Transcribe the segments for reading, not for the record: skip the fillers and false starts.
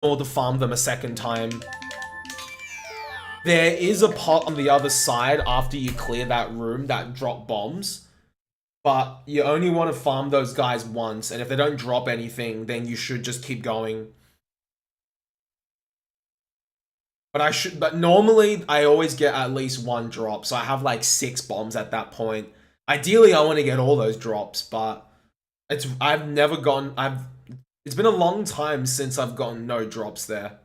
or to farm them a second time. There is a pot on the other side after you clear that room that drop bombs. But you only want to farm those guys once, and if they don't drop anything, then you should just keep going. But normally I always get at least one drop, so I have like 6 bombs at that point. Ideally I want to get all those drops, but it's been a long time since I've gotten no drops there.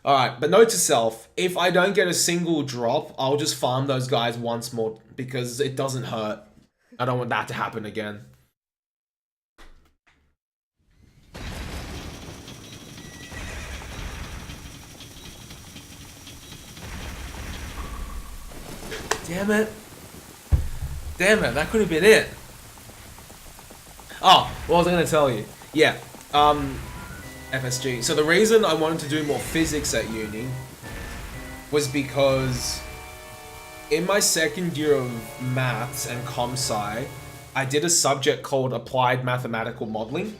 Alright, but note to self, if I don't get a single drop, I'll just farm those guys once more because it doesn't hurt. I don't want that to happen again. Damn it. Damn it, that could have been it. Oh, what was I going to tell you? Yeah, FSG. So the reason I wanted to do more physics at uni was because in my second year of maths and comp-sci, I did a subject called Applied Mathematical Modeling.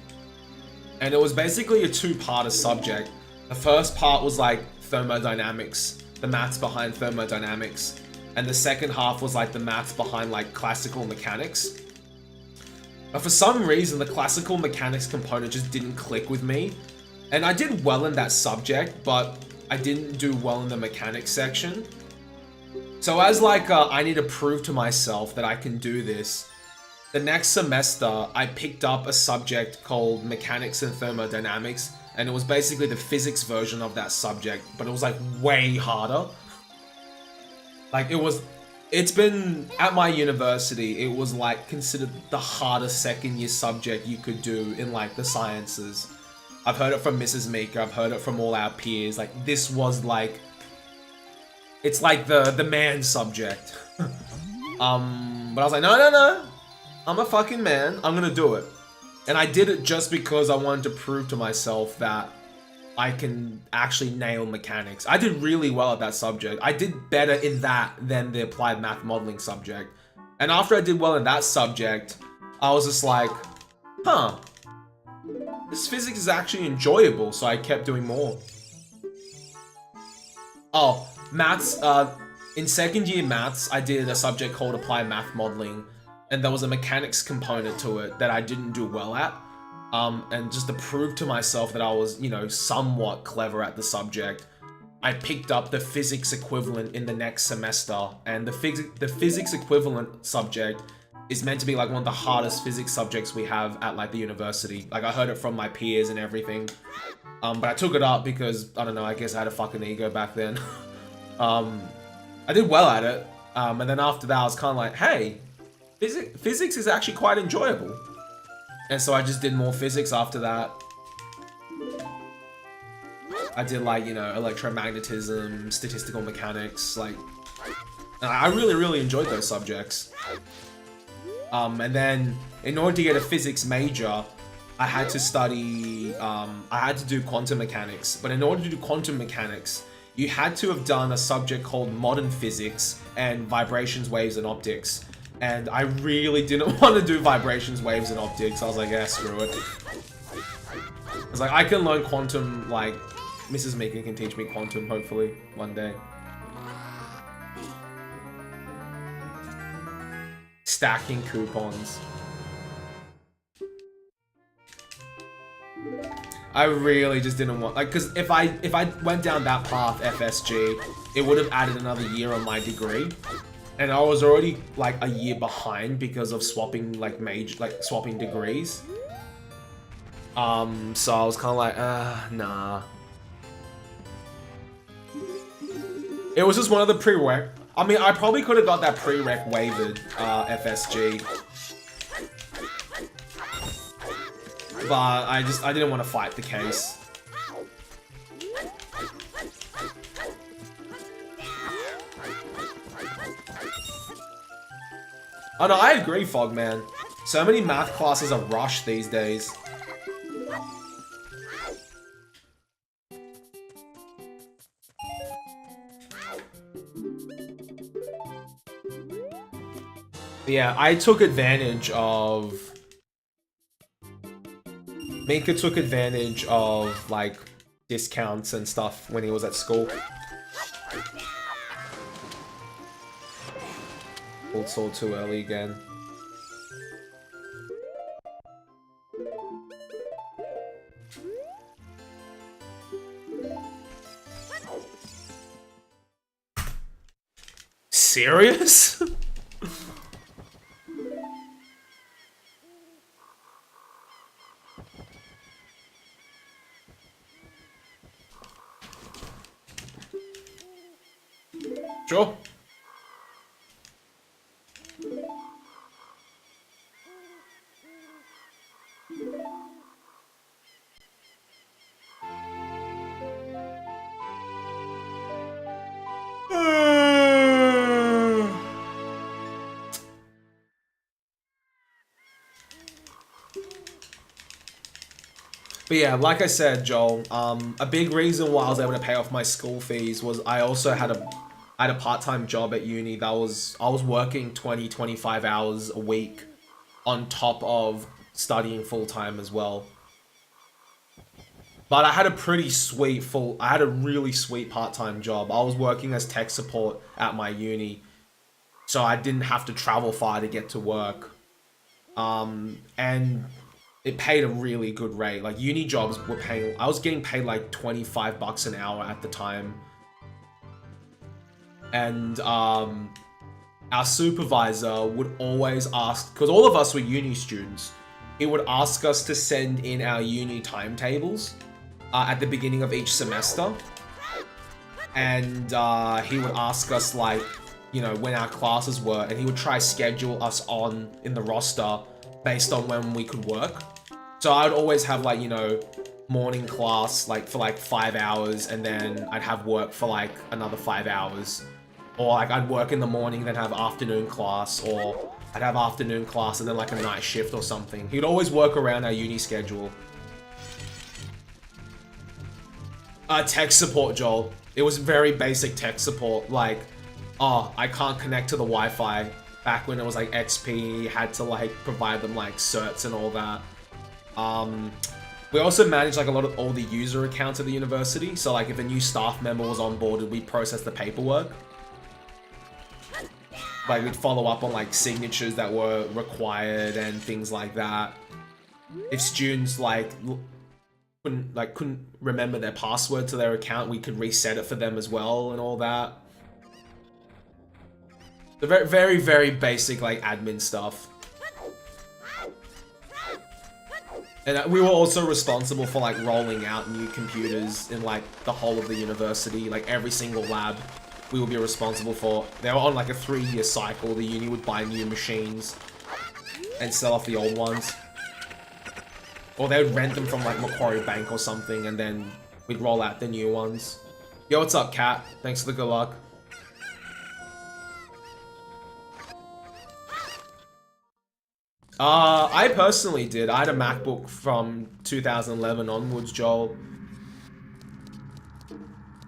And it was basically a 2-parter subject. The first part was like thermodynamics, the maths behind thermodynamics. And the second half was like the maths behind like classical mechanics. But for some reason, the classical mechanics component just didn't click with me. And I did well in that subject, but I didn't do well in the mechanics section. So as like, I need to prove to myself that I can do this, the next semester, I picked up a subject called Mechanics and Thermodynamics, and it was basically the physics version of that subject, but it was like way harder. Like it's been, at my university, it was like considered the hardest second year subject you could do in like the sciences. I've heard it from Mrs. Meeker, I've heard it from all our peers, like this was like, it's like the man subject. But I was like, no, I'm a fucking man, I'm gonna do it. And I did it just because I wanted to prove to myself that I can actually nail mechanics. I did really well at that subject. I did better in that than the applied math modeling subject. And after I did well in that subject, I was just like, huh, this physics is actually enjoyable, so I kept doing more. Oh, maths, in second year maths, I did a subject called applied math modeling, and there was a mechanics component to it that I didn't do well at. And just to prove to myself that I was, you know, somewhat clever at the subject, I picked up the physics equivalent in the next semester, and the physics equivalent subject is meant to be like one of the hardest physics subjects we have at like the university. Like I heard it from my peers and everything. But I took it up because, I don't know, I guess I had a fucking ego back then. I did well at it, and then after that I was kind of like, hey, physics is actually quite enjoyable. And so I just did more physics after that. I did like, you know, electromagnetism, statistical mechanics, like, I really enjoyed those subjects. And then in order to get a physics major, I had to study, I had to do quantum mechanics. But in order to do quantum mechanics, you had to have done a subject called modern physics and vibrations, waves, and optics. And I really didn't want to do vibrations, waves, and optics. I was like, yeah, screw it. I was like, I can learn quantum, like, Mrs. Meeker can teach me quantum, hopefully, one day. Stacking coupons. I really just didn't want, like, because if I went down that path, FSG, it would have added another year on my degree. And I was already like a year behind because of swapping like swapping degrees. So I was kind of like, nah. It was just one of the prereq. I mean, I probably could have got that prereq waived, FSG. But I didn't want to fight the case. Oh no, I agree, Fogman. So many math classes are rushed these days. Yeah, I took advantage of Mika took advantage of like discounts and stuff when he was at school. Pulled sword too early again. Serious? Sure. But yeah, like I said, Joel, a big reason why I was able to pay off my school fees was I also had a part-time job at uni that I was working 20, 25 hours a week on top of studying full-time as well. But I had I had a really sweet part-time job. I was working as tech support at my uni, so I didn't have to travel far to get to work. And it paid a really good rate. Like uni jobs were paying, I was getting paid like 25 bucks an hour at the time. And our supervisor would always ask, because all of us were uni students, he would ask us to send in our uni timetables at the beginning of each semester. And he would ask us like, you know, when our classes were, and he would try schedule us on in the roster based on when we could work. So I'd always have like, you know, morning class like for like 5 hours, and then I'd have work for like another 5 hours. Or like I'd work in the morning, then have afternoon class, or I'd have afternoon class and then like a night shift or something. He'd always work around our uni schedule. Tech support, Joel. It was very basic tech support, like, oh, I can't connect to the Wi-Fi. Back when it was like XP, had to like provide them like certs and all that. We also managed like a lot of all the user accounts at the university. So like if a new staff member was onboarded, we'd process the paperwork. Like we'd follow up on like signatures that were required and things like that. If students like couldn't remember their password to their account, we could reset it for them as well and all that. The very, very, very basic like admin stuff. And we were also responsible for like rolling out new computers in like the whole of the university, like every single lab we would be responsible for. They were on like a 3-year cycle. The uni would buy new machines and sell off the old ones. Or they would rent them from like Macquarie Bank or something, and then we'd roll out the new ones. Yo, what's up, Kat? Thanks for the good luck. I personally did. I had a MacBook from 2011 onwards, Joel.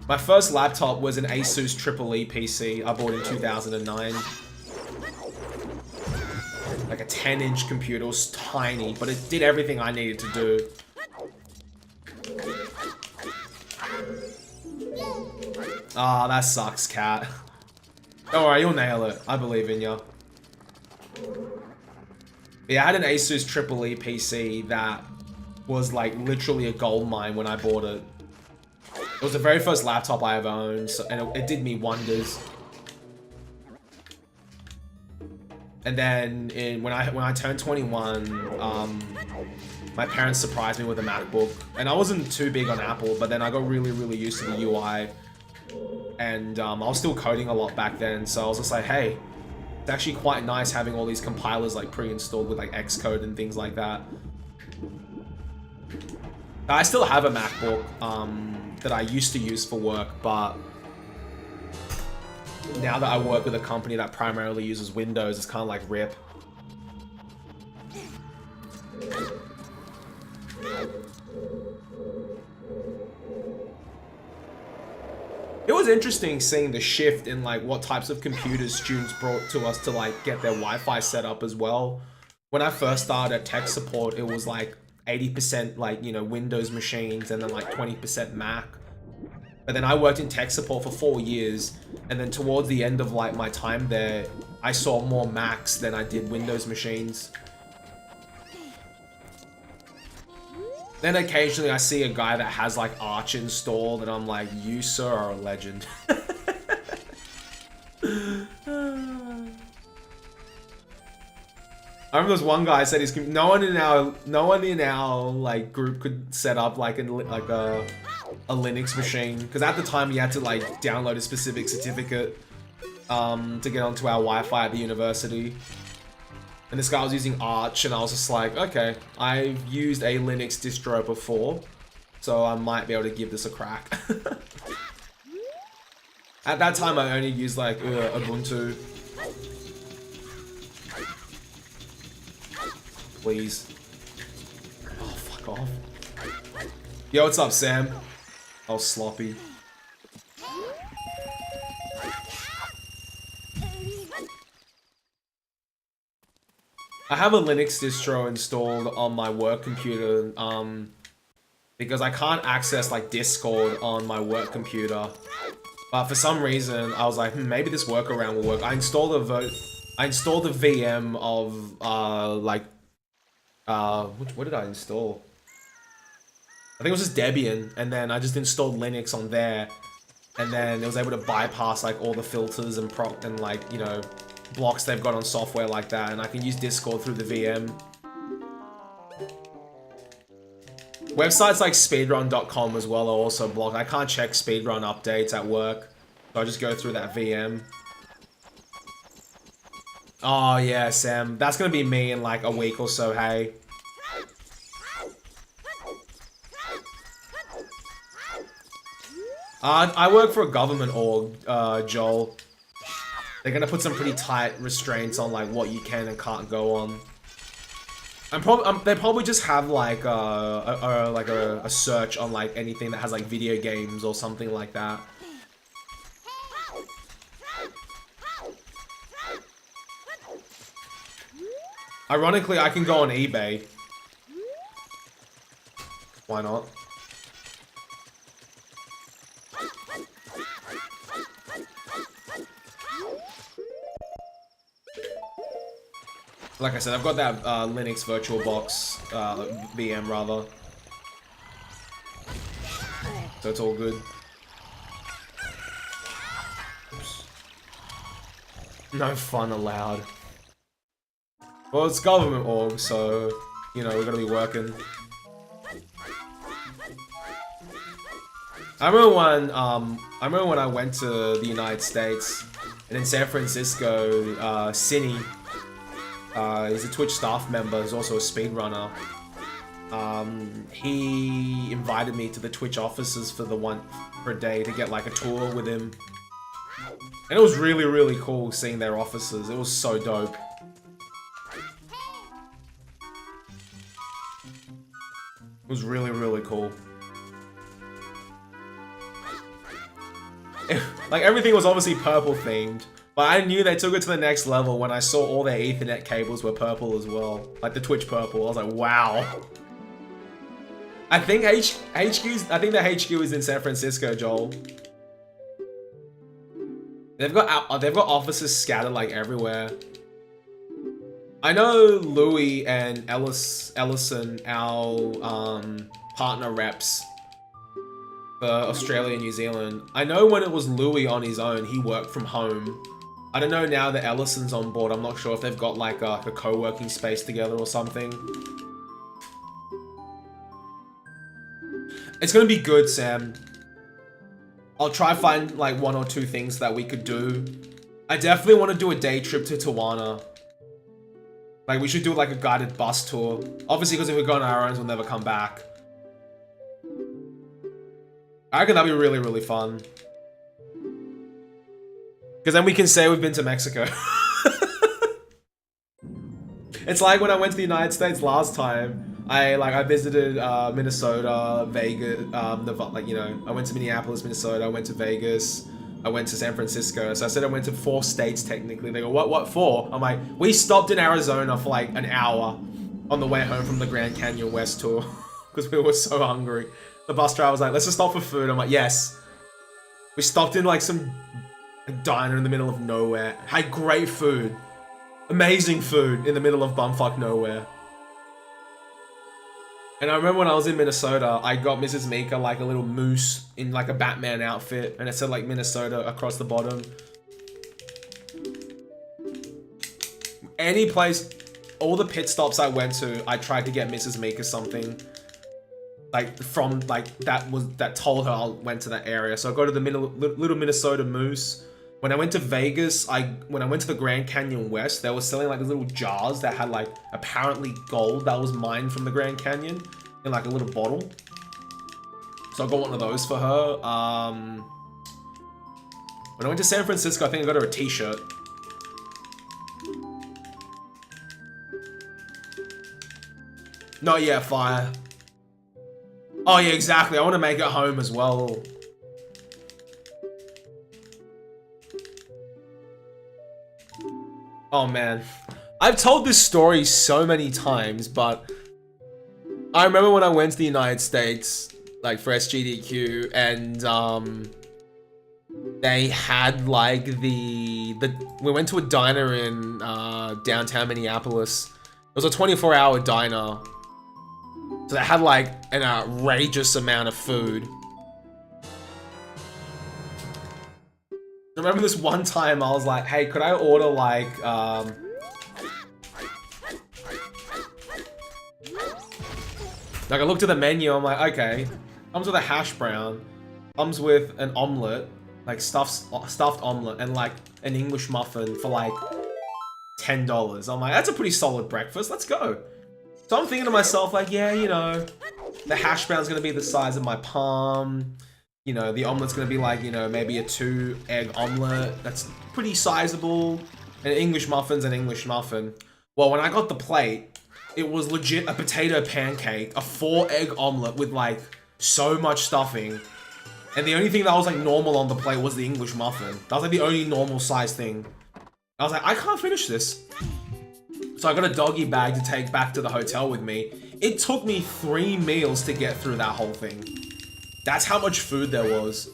My first laptop was an Asus EEE PC I bought in 2009. Like a 10-inch computer. It was tiny, but it did everything I needed to do. Ah, that sucks, Cat. Don't worry, you'll nail it. I believe in you. Yeah, I had an Asus EEE PC that was like literally a gold mine when I bought it. It was the very first laptop I ever owned, so, and it did me wonders. And then when I turned 21, my parents surprised me with a MacBook, and I wasn't too big on Apple, but then I got really, really used to the UI, and I was still coding a lot back then, so I was just like, hey, it's actually quite nice having all these compilers like pre-installed with like Xcode and things like that. I still have a MacBook that I used to use for work, but now that I work with a company that primarily uses Windows, it's kind of like RIP. It was interesting seeing the shift in like what types of computers students brought to us to like get their Wi-Fi set up as well. When I first started at tech support, it was like 80% like, you know, Windows machines and then like 20% Mac. But then I worked in tech support for 4 years, and then towards the end of like my time there, I saw more Macs than I did Windows machines. Then occasionally I see a guy that has like Arch installed, and I'm like, you sir are a legend. I remember this one guy said no one in our like group could set up like a Linux machine, because at the time you had to like download a specific certificate to get onto our Wi-Fi at the university. And this guy was using Arch, and I was just like, okay, I've used a Linux distro before, so I might be able to give this a crack. At that time I only used like Ubuntu. Please. Oh, fuck off. Yo, what's up, Sam? Oh, sloppy. I have a Linux distro installed on my work computer, because I can't access like Discord on my work computer. But for some reason, I was like, maybe this workaround will work. I installed a VM of what did I install? I think it was just Debian, and then I just installed Linux on there, and then it was able to bypass like all the filters and like, you know, blocks they've got on software like that, and I can use Discord through the VM. Websites like speedrun.com as well are also blocked. I can't check speedrun updates at work, so I just go through that VM. Oh yeah, Sam. That's gonna be me in like a week or so, hey. I work for a government org, Joel. They're gonna put some pretty tight restraints on like what you can and can't go on. They probably just have like a search on like anything that has like video games or something like that. Ironically, I can go on eBay. Why not? Like I said, I've got that Linux VirtualBox VM rather, so it's all good. Oops. No fun allowed. Well, it's government org, so you know we're gonna be working. I remember when I went to the United States, and in San Francisco, Cinny. He's a Twitch staff member, he's also a speedrunner. He invited me to the Twitch offices for a day to get like a tour with him. And it was really, really cool seeing their offices. It was so dope. It was really, really cool. Like everything was obviously purple themed. But I knew they took it to the next level when I saw all their Ethernet cables were purple as well. Like the Twitch purple. I was like, wow. I think the HQ is in San Francisco, Joel. They've got offices scattered like everywhere. I know Louis and Ellison, our partner reps for Australia and New Zealand. I know when it was Louis on his own, he worked from home. I don't know now that Ellison's on board. I'm not sure if they've got like a co-working space together or something. It's gonna be good, Sam. I'll try find like 1 or 2 things that we could do. I definitely want to do a day trip to Tawana. Like we should do like a guided bus tour. Obviously, because if we go on our own, we'll never come back. I reckon that'd be really, really fun. Because then we can say we've been to Mexico. It's like when I went to the United States last time. I visited Minnesota, Vegas, I went to Minneapolis, Minnesota, I went to Vegas, I went to San Francisco. So I said I went to 4 states technically. They go, what for? I'm like, we stopped in Arizona for like an hour. on the way home from the Grand Canyon West tour because we were so hungry. The bus driver was like, let's just stop for food. I'm like, yes. We stopped in like some diner in the middle of nowhere. Had great food. Amazing food in the middle of bumfuck nowhere. And I remember when I was in Minnesota, I got Mrs. Mika like a little moose in like a Batman outfit, and it said like Minnesota across the bottom. Any place, all the pit stops I went to, I tried to get Mrs. Mika something. Like from like that told her I went to that area. So I go to the little Minnesota Moose. When I went to Vegas, when I went to the Grand Canyon West, they were selling like these little jars that had like apparently gold that was mined from the Grand Canyon in like a little bottle. So I got one of those for her. When I went to San Francisco, I think I got her a t-shirt. No, yeah, fire. Oh yeah, exactly. I want to make it home as well. Oh man, I've told this story so many times, but I remember when I went to the United States, like for SGDQ, and they had like we went to a diner in downtown Minneapolis. It was a 24-hour diner, so they had like an outrageous amount of food. I remember this one time I was like, hey, could I order like, like I looked at the menu, I'm like, okay, comes with a hash brown, comes with an omelet, like stuffed omelet, and like an English muffin for like $10. I'm like, that's a pretty solid breakfast, let's go. So I'm thinking to myself like, yeah, you know, the hash brown's gonna be the size of my palm. You know, the omelet's gonna be like, you know, maybe a 2-egg omelet. That's pretty sizable. And English muffin's an English muffin. Well, when I got the plate, it was legit a potato pancake, a 4-egg omelet with like so much stuffing. And the only thing that was like normal on the plate was the English muffin. That was like the only normal size thing. I was like, I can't finish this. So I got a doggy bag to take back to the hotel with me. It took me 3 meals to get through that whole thing. That's how much food there was.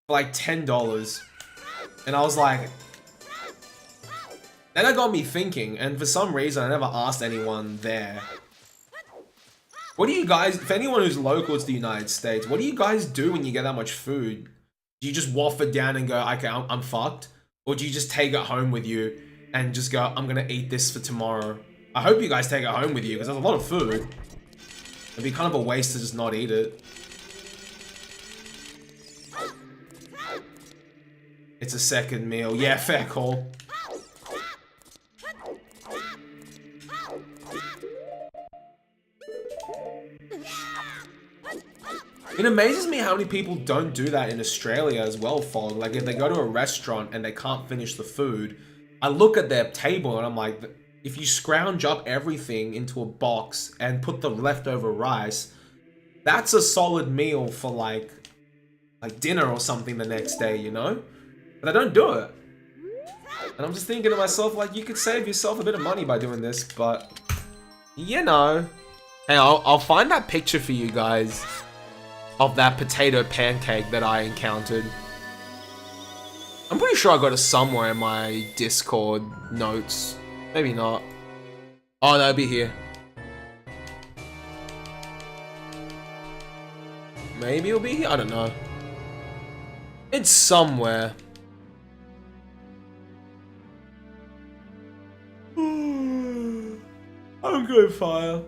For like $10. And I was like... Then that got me thinking, and for some reason I never asked anyone there. What do you guys... For anyone who's local to the United States, what do you guys do when you get that much food? Do you just waft it down and go, okay, I'm fucked? Or do you just take it home with you and just go, I'm gonna eat this for tomorrow? I hope you guys take it home with you, because there's a lot of food. It'd be kind of a waste to just not eat it. It's a second meal. Yeah, fair call. It amazes me how many people don't do that in Australia as well, Fog. Like, if they go to a restaurant and they can't finish the food, I look at their table and I'm like, if you scrounge up everything into a box and put the leftover rice, that's a solid meal for like dinner or something the next day, you know? But I don't do it. And I'm just thinking to myself, like, you could save yourself a bit of money by doing this, but... You know. Hey, I'll find that picture for you guys of that potato pancake that I encountered. I'm pretty sure I got it somewhere in my Discord notes. Maybe not. Oh, no, it'll be here. Maybe it'll be here? I don't know. It's somewhere. I'm going fire.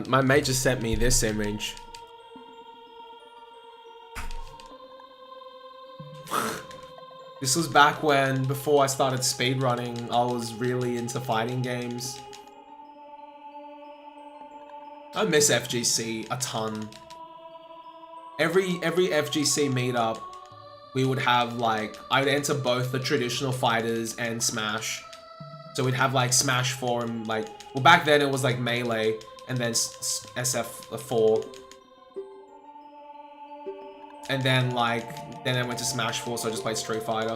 My mate just sent me this image. This was back when, before I started speedrunning, I was really into fighting games. I miss FGC a ton. Every FGC meetup, we would have like, I'd enter both the traditional fighters and Smash. So we'd have like Smash 4 and like, well back then it was like Melee, and then SF4. And then, like, then I went to Smash 4, so I just played Street Fighter.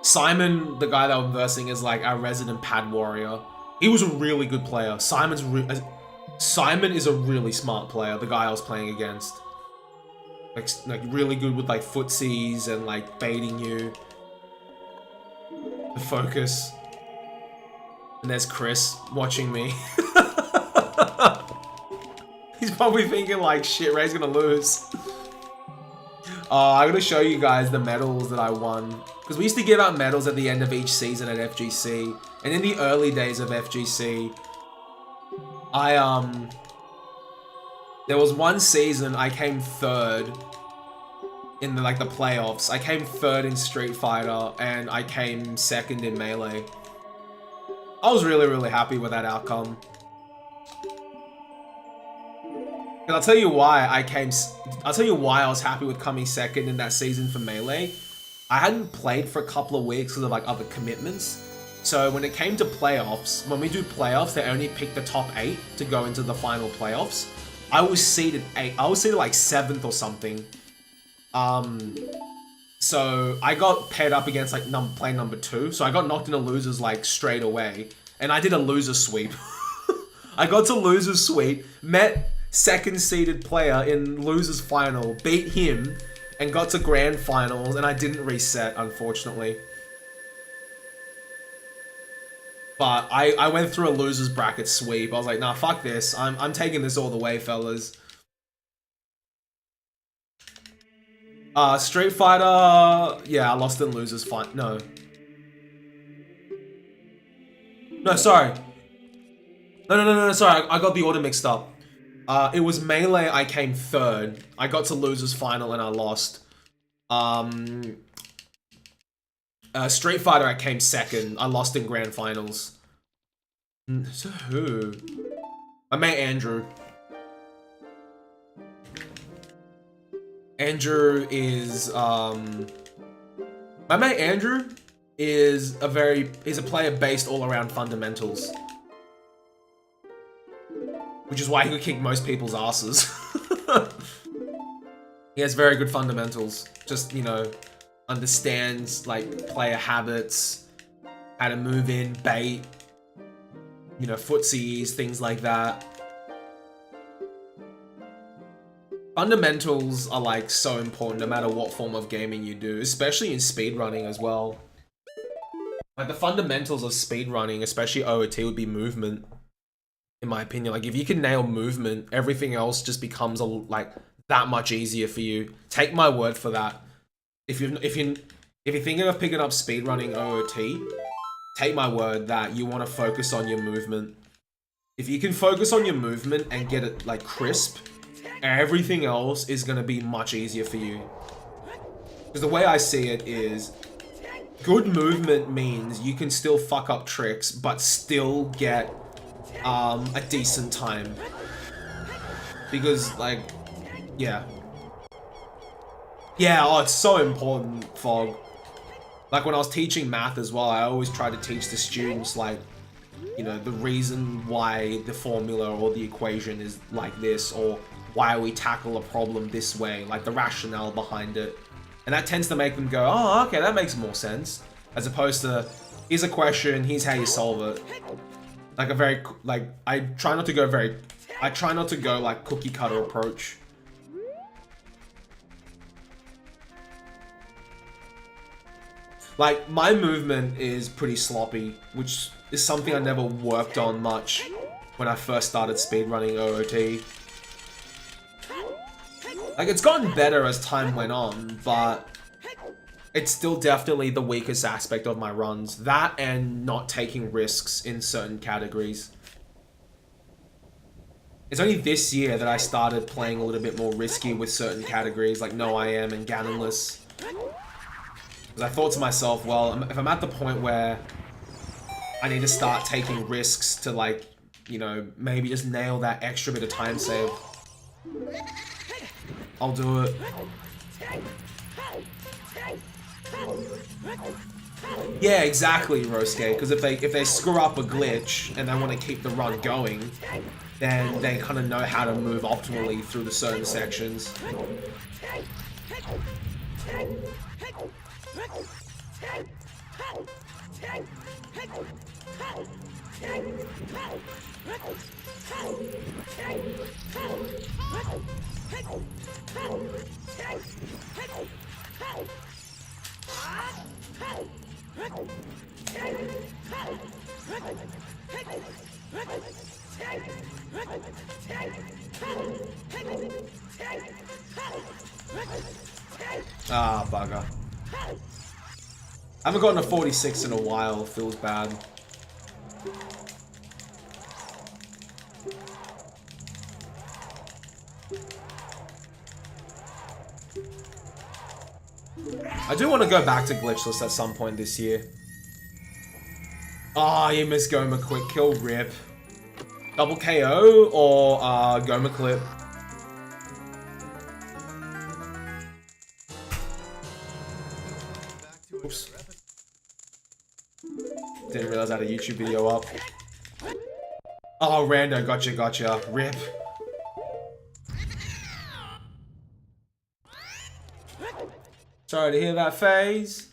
Simon, the guy that I'm versing, is like our resident pad warrior. He was a really good player. Simon is a really smart player, the guy I was playing against. Like really good with like footsies and like baiting you. The focus. And there's Chris watching me. He's probably thinking like, shit, Ray's gonna lose. I'm gonna show you guys the medals that I won. Because we used to give out medals at the end of each season at FGC. And in the early days of FGC, there was one season I came third in the playoffs. I came third in Street Fighter and I came second in Melee. I was really, really happy with that outcome. And I'll tell you why I was happy with coming second in that season for Melee. I hadn't played for a couple of weeks because of like other commitments. So when it came to playoffs, when we do playoffs, they only pick the top 8 to go into the final playoffs. I was seeded 8. I was seeded like 7th or something. So I got paired up against like play number 2. So I got knocked into losers like straight away. And I did a loser sweep. I got to losers sweep, met second seeded player in losers final, beat him, and got to grand finals, and I didn't reset, unfortunately. But I went through a losers bracket sweep. I was like, nah, fuck this. I'm taking this all the way, fellas. Street Fighter, yeah, I lost in losers fight. No, sorry. No, sorry. I got the order mixed up. It was Melee, I came third. I got to losers final and I lost. Street Fighter, I came second. I lost in grand finals. So who? I met Andrew. Andrew is, my mate Andrew is he's a player based all around fundamentals. Which is why he could kick most people's asses. He has very good fundamentals. Just, you know, understands, like, player habits, how to move in, bait, you know, footsies, things like that. Fundamentals are, like, so important no matter what form of gaming you do, especially in speedrunning as well. Like, the fundamentals of speedrunning, especially OOT, would be movement. In my opinion, like if you can nail movement, everything else just becomes like that much easier for you. Take my word for that. If you're thinking of picking up speedrunning OOT, take my word that you want to focus on your movement. If you can focus on your movement and get it like crisp, everything else is gonna be much easier for you. Because the way I see it is, good movement means you can still fuck up tricks, but still get a decent time. Because, like, yeah. Yeah, oh, it's so important, Fog. Like, when I was teaching math as well, I always try to teach the students, like, you know, the reason why the formula or the equation is like this, or why we tackle a problem this way, like the rationale behind it. And that tends to make them go, oh, okay, that makes more sense. As opposed to, here's a question, here's how you solve it. Like a very, like, I try not to go like cookie cutter approach. Like, my movement is pretty sloppy, which is something I never worked on much when I first started speedrunning OOT. Like, it's gotten better as time went on, but it's still definitely the weakest aspect of my runs. That and not taking risks in certain categories. It's only this year that I started playing a little bit more risky with certain categories, like No I Am and Ganonless. Because I thought to myself, well, if I'm at the point where I need to start taking risks to, like, you know, maybe just nail that extra bit of time save, I'll do it. Yeah, exactly, Rosuke, because if they screw up a glitch and they want to keep the run going, then they kind of know how to move optimally through the certain sections. Ah, bugger. I haven't gotten a 46 in a while, feels bad. I do want to go back to glitchless at some point this year. Ah, you missed Goma quick kill, rip. Double KO or Goma clip? Oops. Didn't realize I had a YouTube video up. Oh, rando, gotcha, rip. Sorry to hear that, FaZe.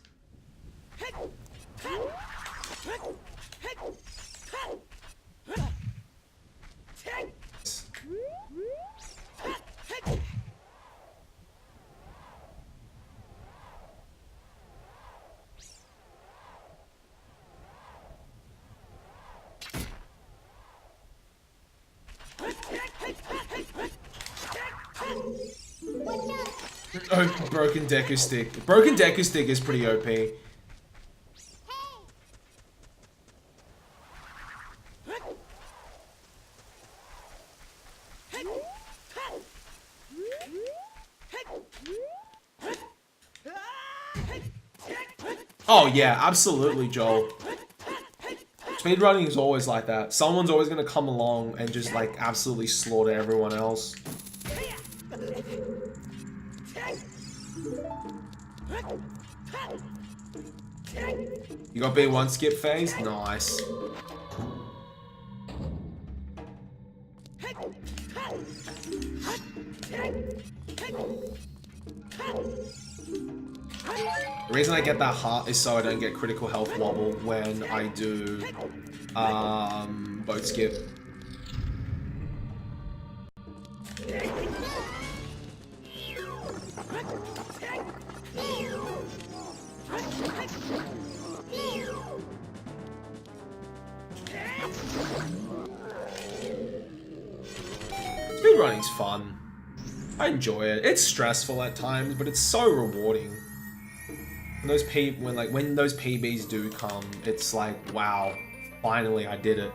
Oh, broken Deku stick. Broken Deku stick is pretty OP. Oh yeah, absolutely, Joel. Speedrunning is always like that. Someone's always gonna come along and just like absolutely slaughter everyone else. You got B1 skip phase? Nice. The reason I get that heart is so I don't get critical health wobble when I do boat skip. Speedrunning's fun. I enjoy it. It's stressful at times, but it's so rewarding. When those PBs do come, it's like, wow, finally I did it.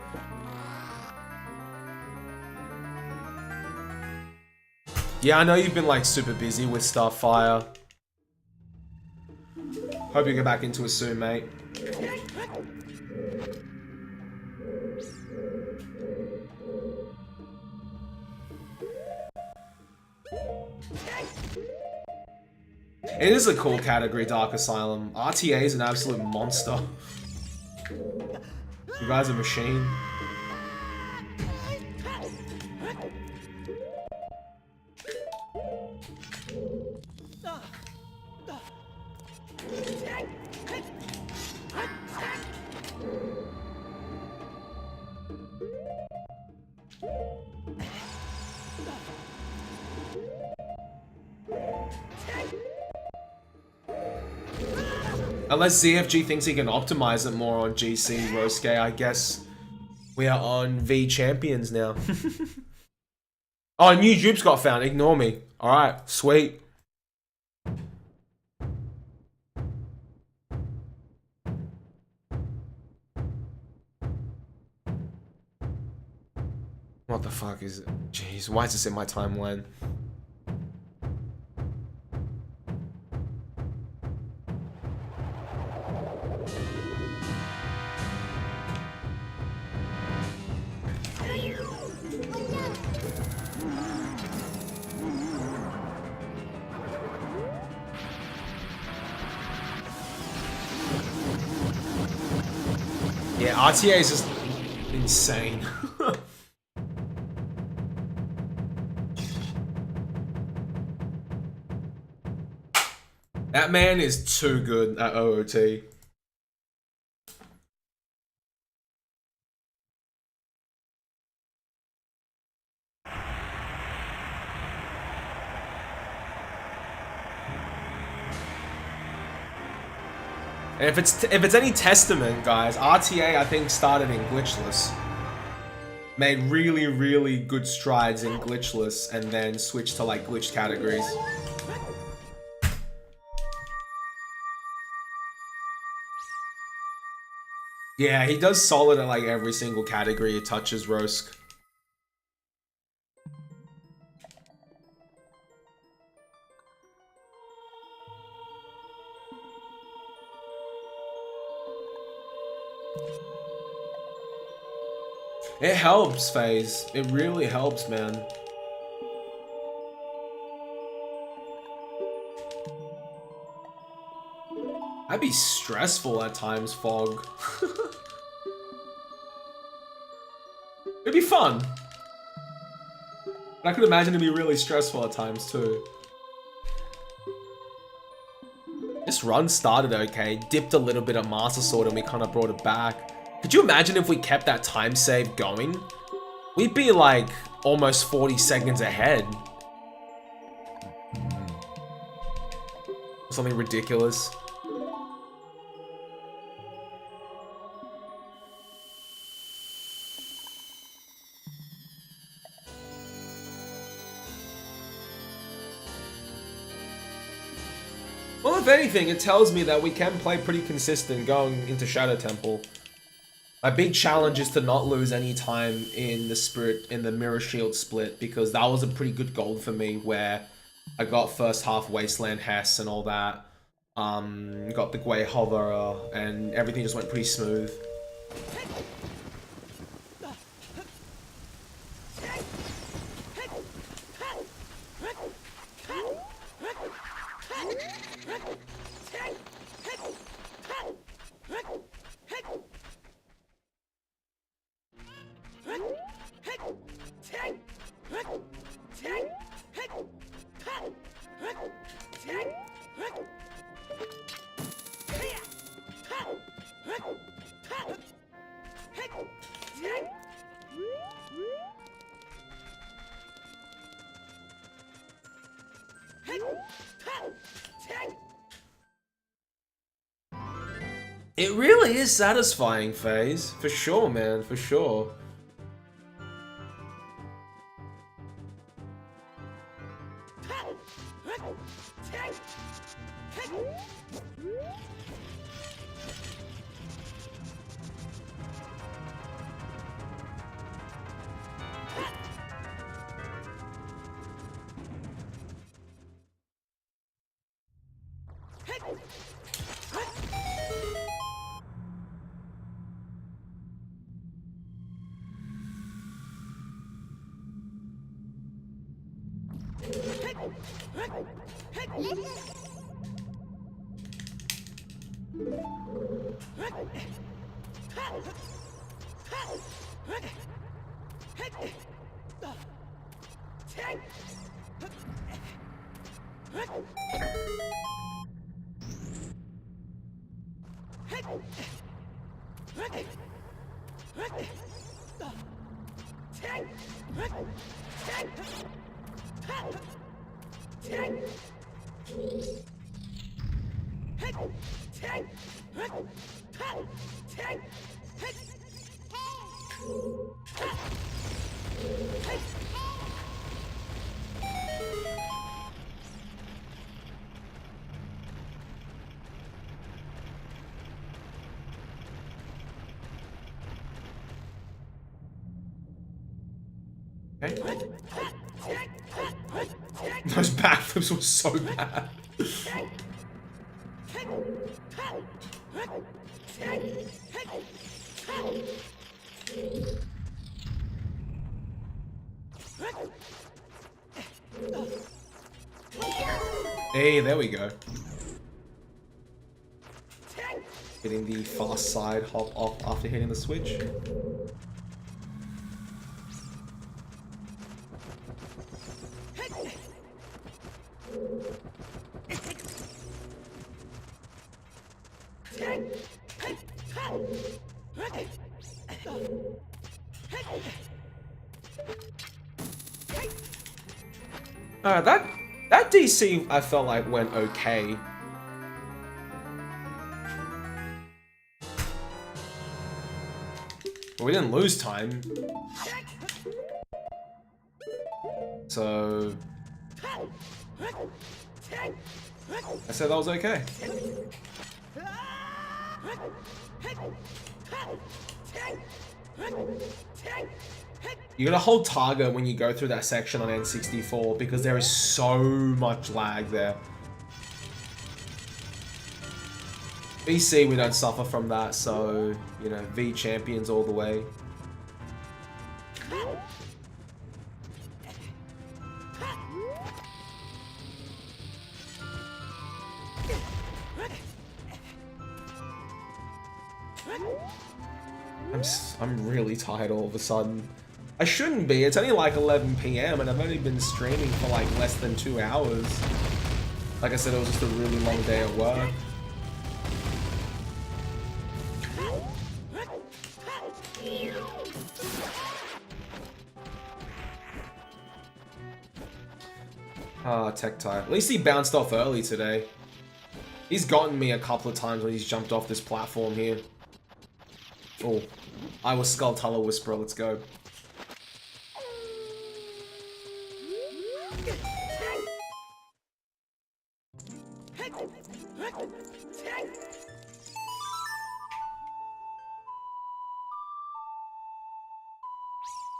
Yeah, I know you've been like super busy with Starfire. Hope you get back into it soon, mate. It is a cool category, Dark Asylum. RTA is an absolute monster. You guys are a machine. Unless ZFG thinks he can optimize it more on GC Rosuke, I guess we are on V Champions now. Oh, new dupes got found. Ignore me. Alright, sweet. What the fuck is it? Jeez, why is this in my timeline? Yeah, RTA is just insane. That man is too good at OOT. And if it's any testament, guys, RTA I think started in glitchless, made really, really good strides in glitchless, and then switched to like glitched categories. Yeah, he does solid at like every single category he touches, Rosk. It helps, FaZe. It really helps, man. That'd be stressful at times, Fog. It'd be fun. But I could imagine it'd be really stressful at times, too. This run started okay, dipped a little bit of Master Sword and we kind of brought it back. Could you imagine if we kept that time save going? We'd be like almost 40 seconds ahead. Something ridiculous. Well, if anything, it tells me that we can play pretty consistent going into Shadow Temple. My big challenge is to not lose any time in the Mirror Shield split, because that was a pretty good goal for me where I got first half Wasteland Hess and all that. Got the Gwei Hover and everything just went pretty smooth. It really is satisfying, FaZe. For sure, man. For sure. Those backflips were so bad. Hey, there we go. Hitting the fast side hop off after hitting the switch. That DC I felt like went okay. But we didn't lose time. So I said that was okay. You gotta hold target when you go through that section on N64 because there is so much lag there. VC, we don't suffer from that, so, you know, V champions all the way. I'm really tired all of a sudden. I shouldn't be. It's only like 11 PM and I've only been streaming for like less than 2 hours. Like I said, it was just a really long day at work. Ah, Tech Type. At least he bounced off early today. He's gotten me a couple of times when he's jumped off this platform here. Oh, I was Skulltuller Whisperer, let's go.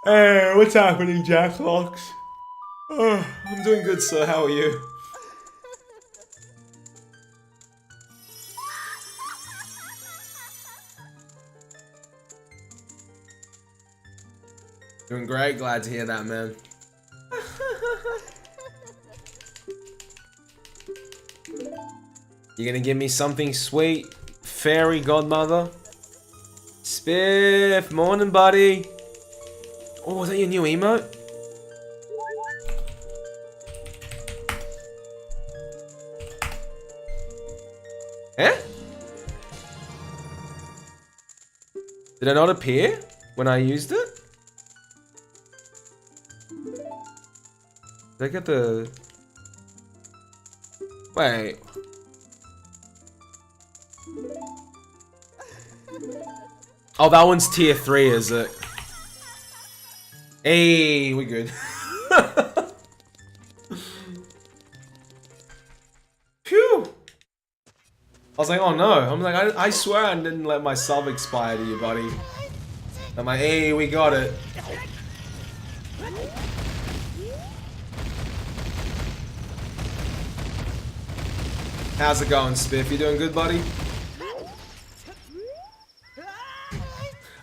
Hey, what's happening, Jacklocks? Oh, I'm doing good, sir. How are you? Doing great. Glad to hear that, man. You gonna give me something sweet, fairy godmother? Spiff, morning, buddy. Oh, was that your new emote? Eh? Did it not appear when I used it? Did I get the... Wait. Oh, that one's tier 3, is it? Hey, we good. Phew. I was like, oh no. I'm like, I swear I didn't let my sub expire to you, buddy. I'm like, hey, we got it. How's it going, Spiff? You doing good, buddy?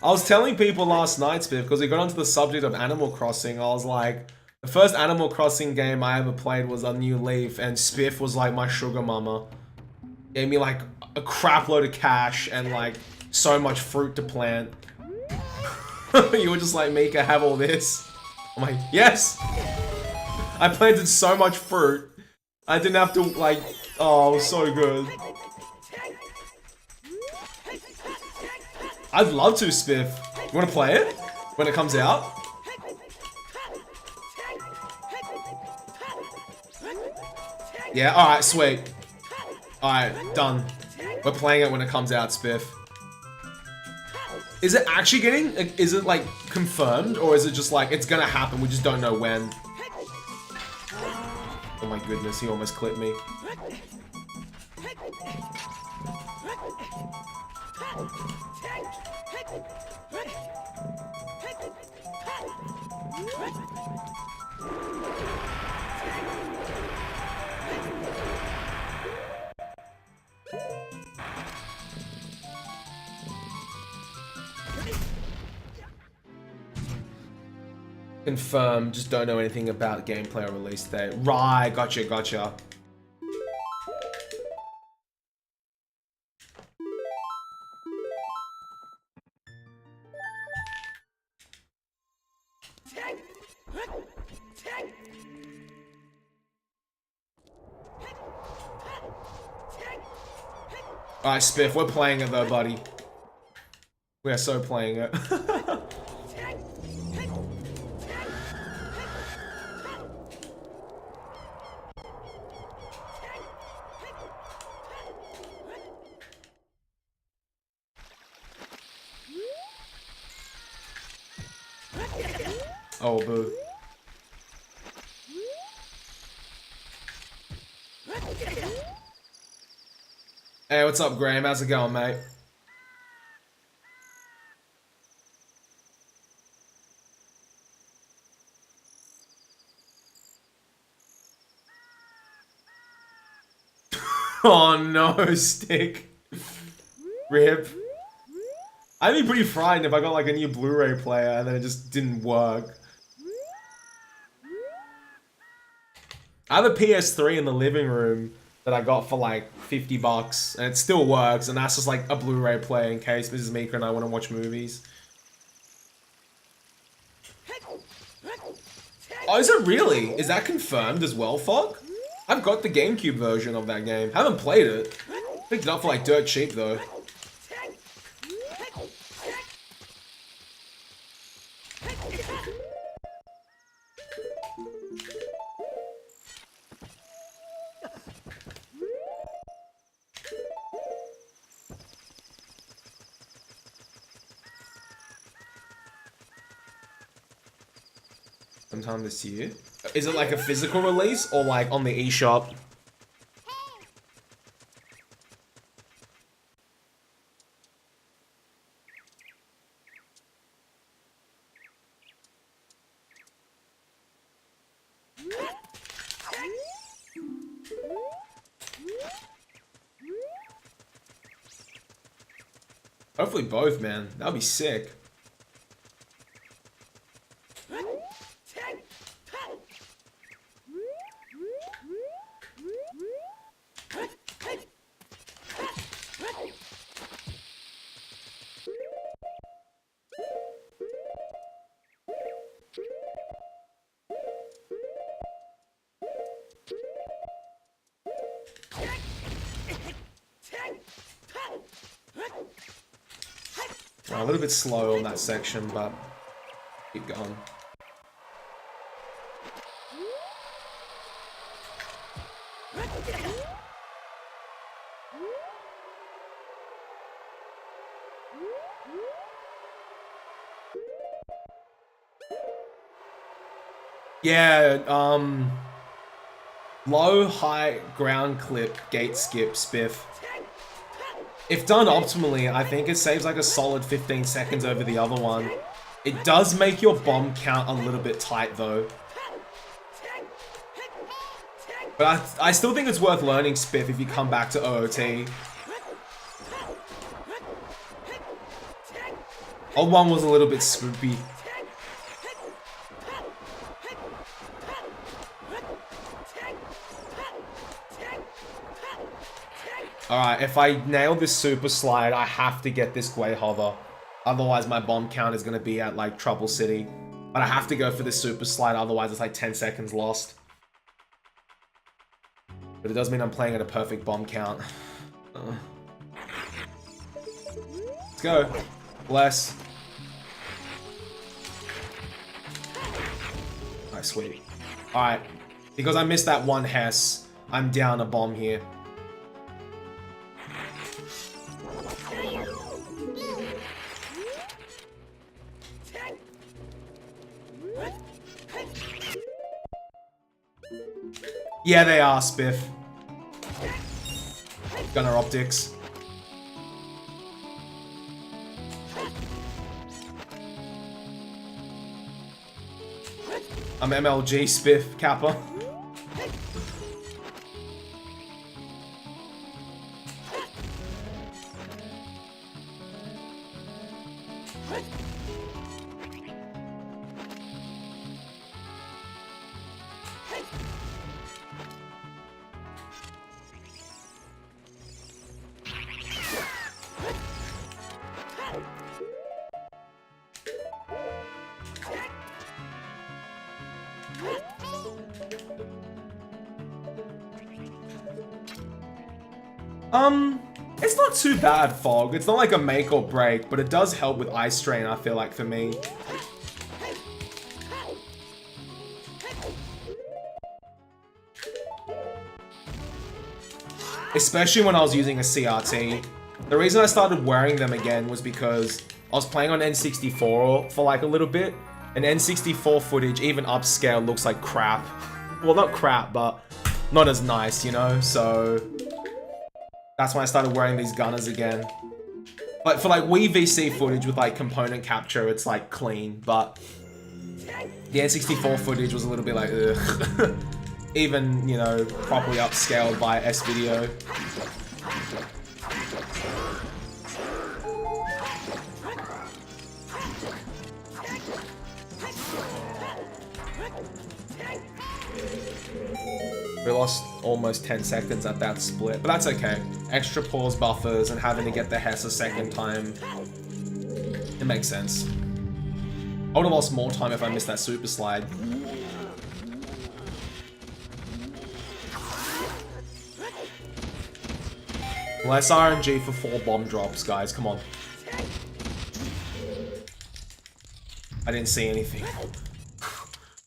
I was telling people last night, Spiff, because we got onto the subject of Animal Crossing. I was like, the first Animal Crossing game I ever played was a New Leaf, and Spiff was like my sugar mama. Gave me like a crap load of cash and like so much fruit to plant. You were just like, Mika, have all this. I'm like, yes! I planted so much fruit. I didn't have to like, oh, it was so good. I'd love to, Spiff. You wanna play it? When it comes out? Yeah, alright, sweet. Alright, done. We're playing it when it comes out, Spiff. Is it actually getting, is it like confirmed? Or is it just like, it's gonna happen, we just don't know when? Oh my goodness, he almost clipped me. Confirmed, just don't know anything about gameplay or release date. Right, gotcha, gotcha. Alright, Spiff, we're playing it though, buddy. We are so playing it. Oh, boo. Hey, what's up, Graham? How's it going, mate? Oh no, stick. Rip. I'd be pretty frightened if I got like a new Blu-ray player and then it just didn't work. I have a PS3 in the living room that I got for like 50 bucks and it still works, and that's just like a Blu-ray player in case Mrs. Meeker and I want to watch movies. Oh, is it really? Is that confirmed as well, Fog? I've got the GameCube version of that game. Haven't played it. Picked it up for like dirt cheap though. Sometime this year. Is it like a physical release or like on the eShop? Hopefully both, man. That'd be sick. A little bit slow on that section, but keep going. Yeah, low, high, ground clip, gate skip, spiff. If done optimally, I think it saves like a solid 15 seconds over the other one. It does make your bomb count a little bit tight though. But I still think it's worth learning spiff if you come back to OOT. Old one was a little bit scoopy. Alright, if I nail this super slide, I have to get this Gwei hover. Otherwise, my bomb count is going to be at, like, Trouble City. But I have to go for this super slide, otherwise it's like 10 seconds lost. But it does mean I'm playing at a perfect bomb count. Let's go. Bless. Alright, sweet. Alright. Because I missed that one Hess, I'm down a bomb here. Yeah, they are, Spiff. Gunner optics. I'm MLG, Spiff, Kappa. It's not too bad, Fog. It's not like a make or break, but it does help with eye strain, I feel like, for me. Especially when I was using a CRT. The reason I started wearing them again was because I was playing on N64 for like a little bit, And N64 footage, even upscale, looks like crap. Well, not crap, but not as nice, you know? So that's when I started wearing these gunners again. But for like Wii VC footage with like component capture, it's like clean, but the N64 footage was a little bit like, ugh. Even, you know, properly upscaled by S-Video. We lost almost 10 seconds at that split, but that's okay. Extra pause buffers and having to get the Hess a second time, it makes sense. I would have lost more time if I missed that super slide. Less RNG for 4 bomb drops, guys, come on. I didn't see anything.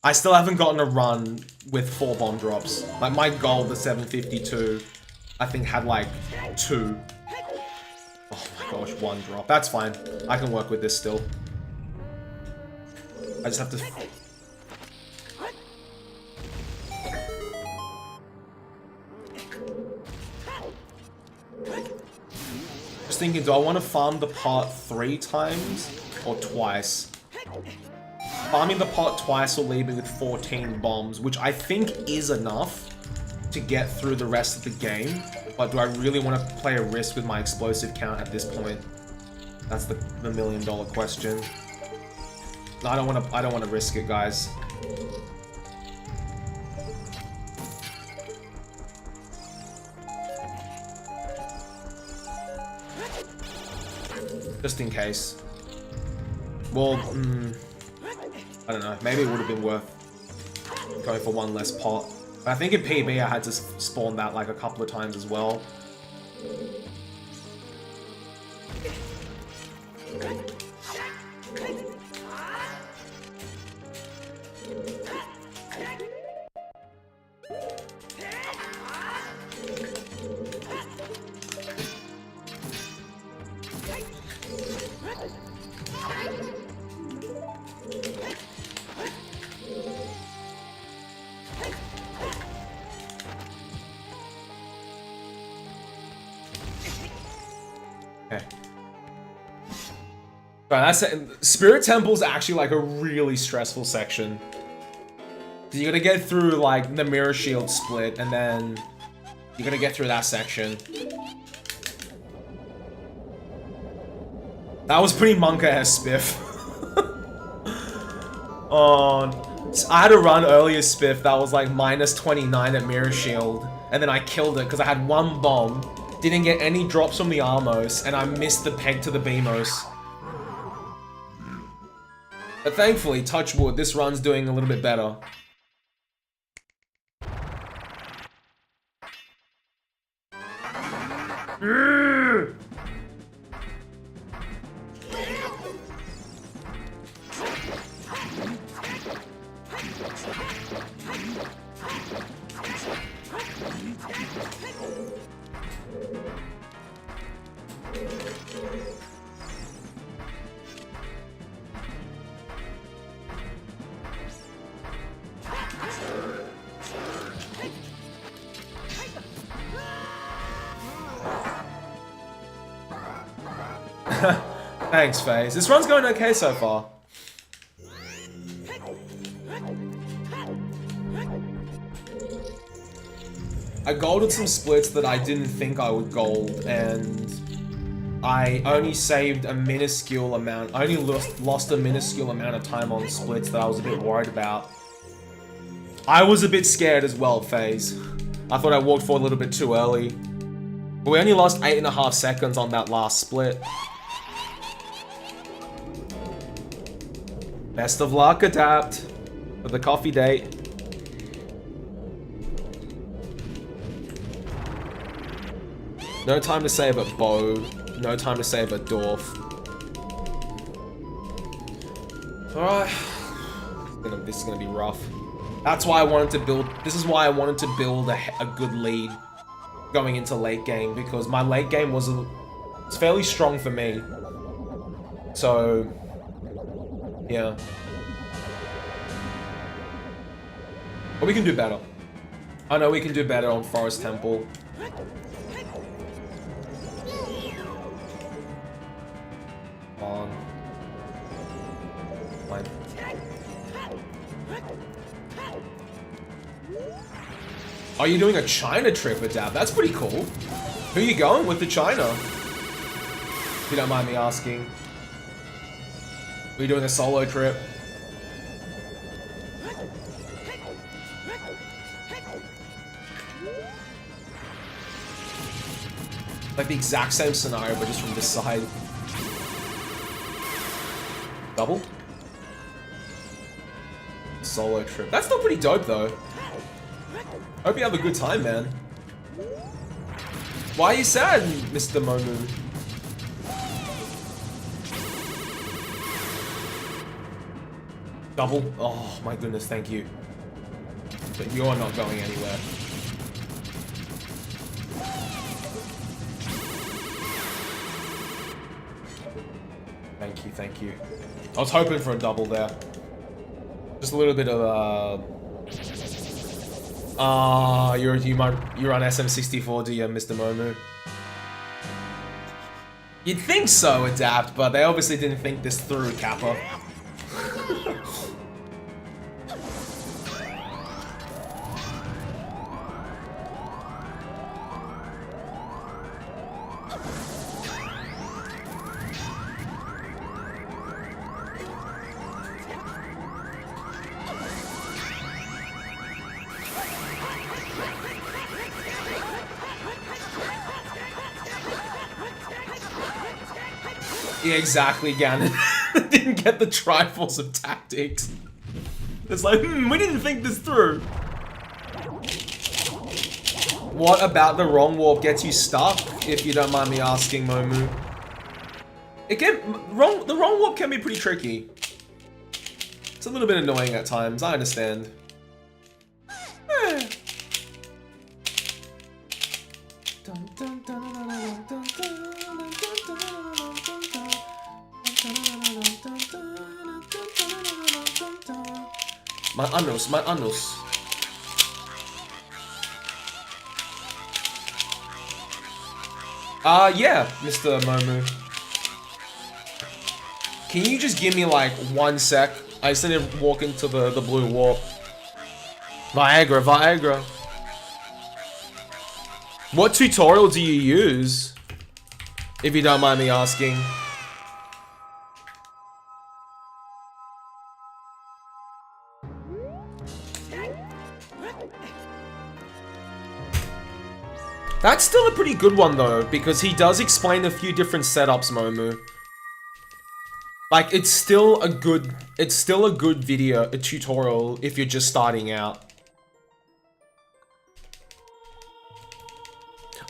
I still haven't gotten a run with 4 bomb drops. Like, my goal, the 752, I think had like 2. Oh my gosh, 1 drop. That's fine. I can work with this still. I just have to... Just thinking, do I want to farm the part 3 times or twice? Farming the pot twice will leave me with 14 bombs, which I think is enough to get through the rest of the game. But do I really want to play a risk with my explosive count at this point? That's the $1 million question. No, I don't want to risk it, guys. Just in case. Well, I don't know. Maybe it would have been worth going for 1 less pot. But I think in PB I had to spawn that like a couple of times as well. Spirit Temple's actually like a really stressful section. You gotta get through like the mirror shield split, and then you gotta get through that section. That was pretty monka-ass spiff. Oh, I had a run earlier spiff that was like minus 29 at mirror shield, and then I killed it because I had 1 bomb, didn't get any drops from the Armos, and I missed the peg to the Beamos. But thankfully, touch wood, this run's doing a little bit better. Thanks, FaZe. This run's going okay so far. I golded some splits that I didn't think I would gold, and I only saved a minuscule amount. I only lost a minuscule amount of time on splits that I was a bit worried about. I was a bit scared as well, FaZe. I thought I walked forward a little bit too early. But we only lost 8.5 seconds on that last split. Best of luck, Adapt, for the coffee date. No time to save a bow. No time to save a dwarf. Alright. This is gonna be rough. That's why I wanted to build... This is why I wanted to build a good lead going into late game, because my late game was it's fairly strong for me. So... yeah. But we can do better. I know we can do better on Forest Temple. On. Fine. Are you doing a China trip, Adapt? That's pretty cool. Who are you going with to China? If you don't mind me asking. Are you doing a solo trip? Like the exact same scenario, but just from this side. Double? Solo trip. That's still pretty dope, though. Hope you have a good time, man. Why are you sad, Mr. Momu? Double? Oh my goodness, thank you. But you're not going anywhere. Thank you, thank you. I was hoping for a double there. Just a little bit of you're on SM64, do you, Mr. Momu? You'd think so, Adapt, but they obviously didn't think this through, Kappa. Yeah, exactly, Ganon. Didn't get the Triforce of Tactics. It's like, we didn't think this through. What about the wrong warp gets you stuck, if you don't mind me asking, Momu? The wrong warp can be pretty tricky. It's a little bit annoying at times, I understand. My anus, my anus. Yeah, Mr. Momu. Can you just give me like 1 sec? I just need to walk into the blue warp. Viagra, Viagra. What tutorial do you use? If you don't mind me asking. That's still a pretty good one though, because he does explain a few different setups, Momu. Like, it's still a good video, a tutorial, if you're just starting out.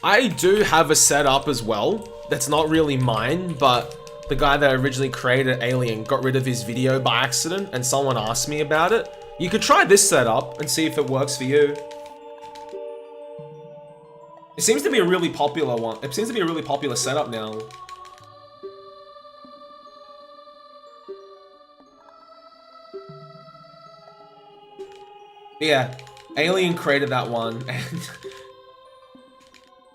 I do have a setup as well, that's not really mine, but the guy that originally created Alien got rid of his video by accident, and someone asked me about it. You could try this setup and see if it works for you. It seems to be a really popular one. It seems to be a really popular setup now. Yeah, Alien created that one, and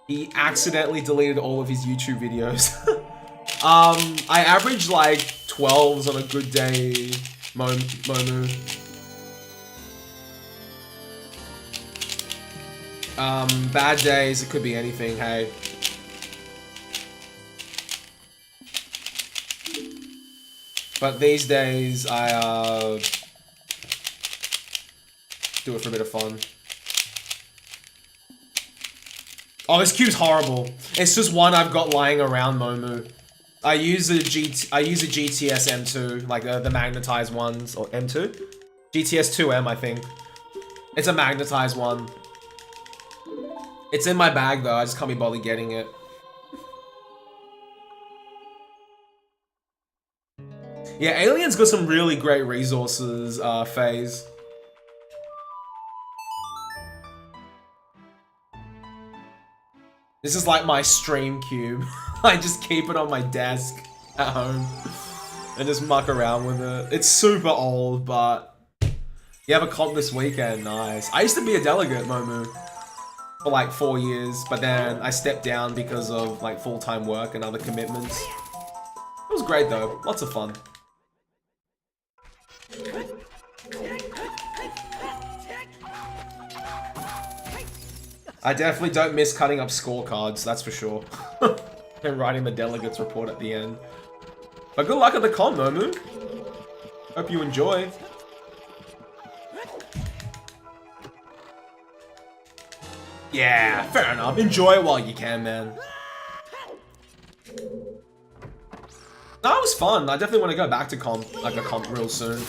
he accidentally deleted all of his YouTube videos. I average like 12s on a good day, Momu. Bad days, it could be anything, hey. But these days, I, do it for a bit of fun. Oh, this cube's horrible. It's just one I've got lying around, Momu. I use a GTS M2, like the magnetized ones, or M2? GTS 2M, I think. It's a magnetized one. It's in my bag though, I just can't be bothered getting it. Yeah, Alien's got some really great resources, Phase. This is like my stream cube. I just keep it on my desk at home and just muck around with it. It's super old, but You have a comp this weekend, nice. I used to be a delegate, Momu, for like 4 years, but then I stepped down because of like full-time work and other commitments. It was great though, lots of fun. I definitely don't miss cutting up scorecards, that's for sure. And writing the delegates report at the end. But good luck at the con, Momu. Hope you enjoy. Yeah, fair enough. Enjoy it while you can, man. No, it was fun. I definitely want to go back to comp, like a comp real soon.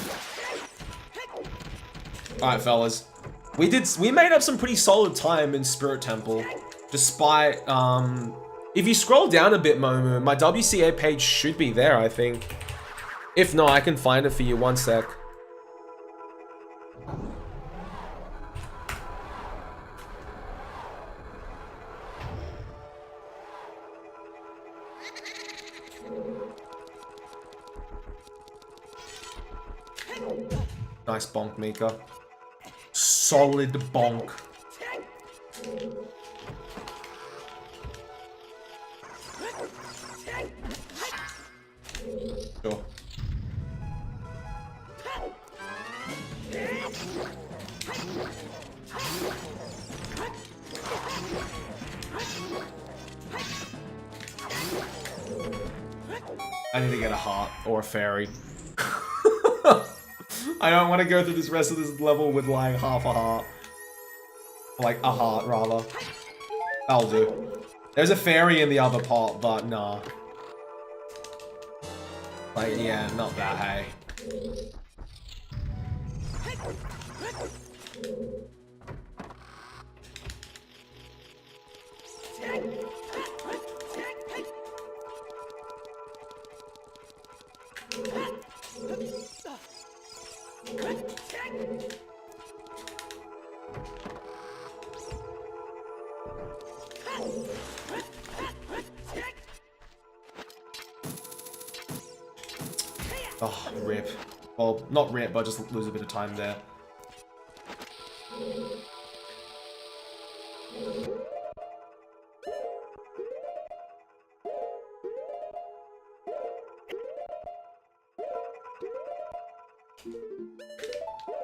Alright, fellas. We made up some pretty solid time in Spirit Temple. Despite, if you scroll down a bit, Momu, my WCA page should be there, I think. If not, I can find it for you. One sec. Nice bonk, Mika. Solid bonk. Sure. I need to get a heart or a fairy. I don't want to go through this rest of this level with like half a heart. Or like a heart, rather. That'll do. There's a fairy in the other pot, but nah. Like, yeah, not that, hey. Oh, rip. Well, not rip, but just lose a bit of time there.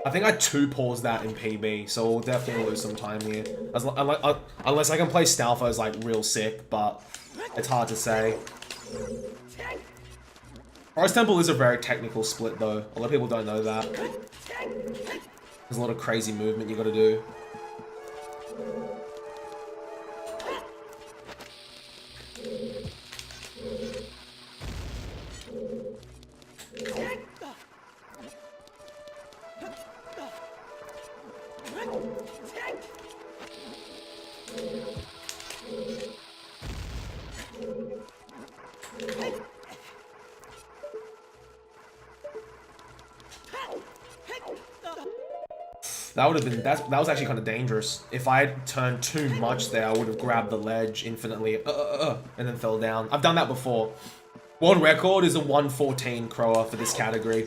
I think I 2-paused that in PB, so we'll definitely lose some time here. Unless I can play Stalfo as like real sick, but it's hard to say. Forest Temple is a very technical split though. A lot of people don't know that. There's a lot of crazy movement you gotta do. That would have been, that was actually kind of dangerous. If I had turned too much there, I would have grabbed the ledge infinitely, and then fell down. I've done that before. World record is a 114 Crower for this category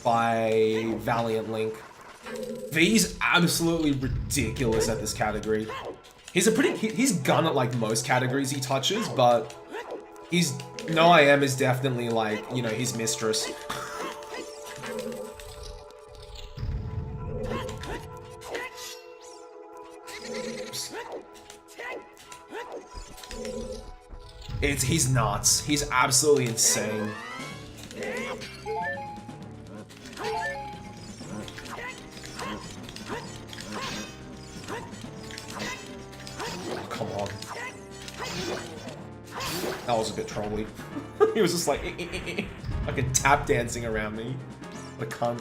by Valiant Link. V's absolutely ridiculous at this category. He's gun at like most categories he touches, but No I Am is definitely like, you know, his mistress. He's nuts. He's absolutely insane. Oh, come on. That was a bit trolly. He was just like, like a tap dancing around me. What a cunt.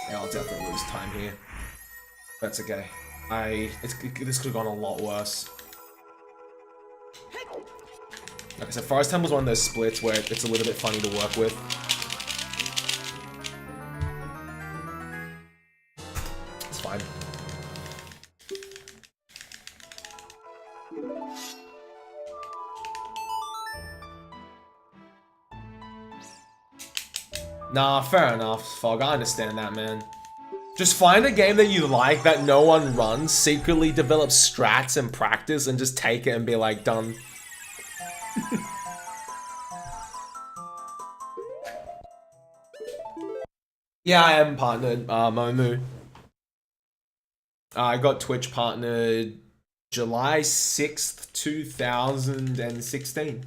Yeah, I'll definitely lose time here. That's okay. This could have gone a lot worse. Like I said, Forest Temple's one of those splits where it's a little bit funny to work with. Nah, fair enough, Fog. I understand that, man. Just find a game that you like that no one runs, secretly develop strats and practice, and just take it and be like, done. Yeah, I am partnered, Momu. I got Twitch partnered July 6th, 2016.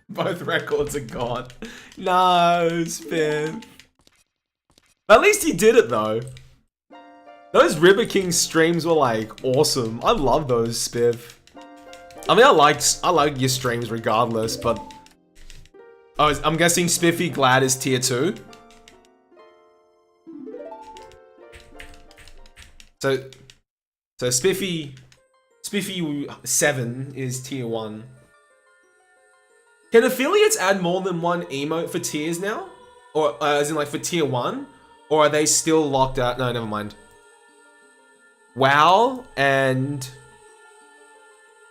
Both records are gone. No, Spiff. At least he did it though. Those River King streams were like awesome. I love those, Spiff. I mean, I like your streams regardless, but oh, I'm guessing Spiffy Glad is tier 2. So Spiffy 7 is tier 1. Can affiliates add more than one emote for tiers now? Or as in like for tier 1? Or are they still locked out? No, never mind. WoW and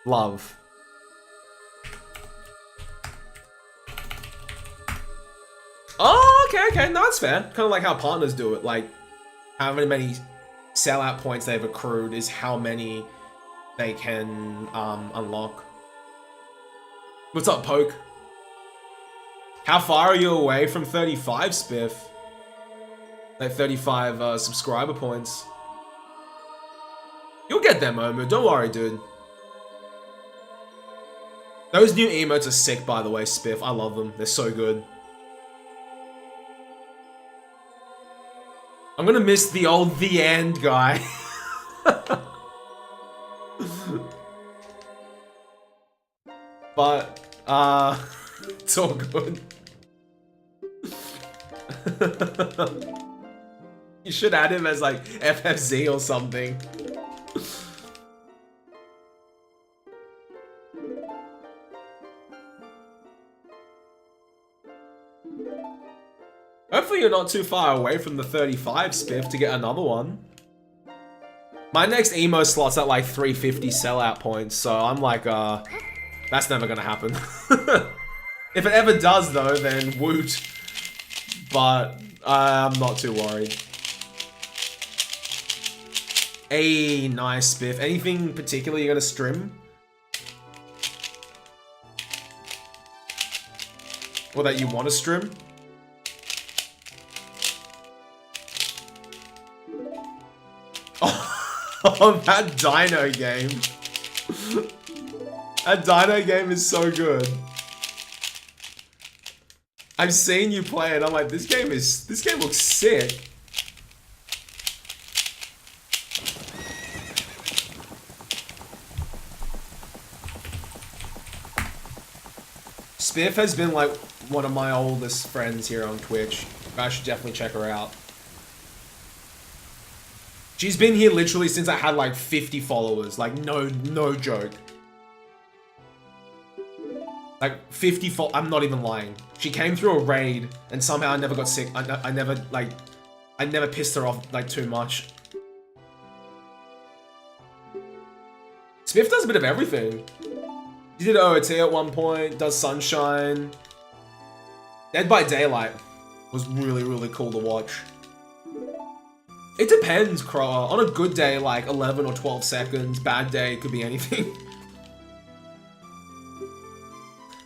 love. Oh, okay. No, that's fair. Kind of like how partners do it. Like, however many sellout points they've accrued is how many they can unlock. What's up, Poke? How far are you away from 35, Spiff? Like 35 subscriber points. You'll get there, Momo. Don't worry, dude. Those new emotes are sick, by the way, Spiff. I love them. They're so good. I'm gonna miss the old The End guy. But, it's all good. You should add him as like FFZ or something. Hopefully you're not too far away from the 35, Spiff, to get another one. My next emo slot's at like 350 sellout points, so I'm like, that's never gonna happen. If it ever does though, then woot. But I'm not too worried. Hey, nice, Spiff. Anything particular you're gonna stream? Or that you want to stream? Oh, that Dino game. That Dino game is so good. I've seen you play it. I'm like, this game looks sick. Spiff has been like one of my oldest friends here on Twitch. I should definitely check her out. She's been here literally since I had like 50 followers. Like, no joke. Like, 50 I'm not even lying. She came through a raid, and somehow I never got sick. I never pissed her off, like, too much. Spiff does a bit of everything. She did OOT at one point, does Sunshine. Dead by Daylight was really cool to watch. It depends, Crower. On a good day, like 11 or 12 seconds. Bad day, it could be anything.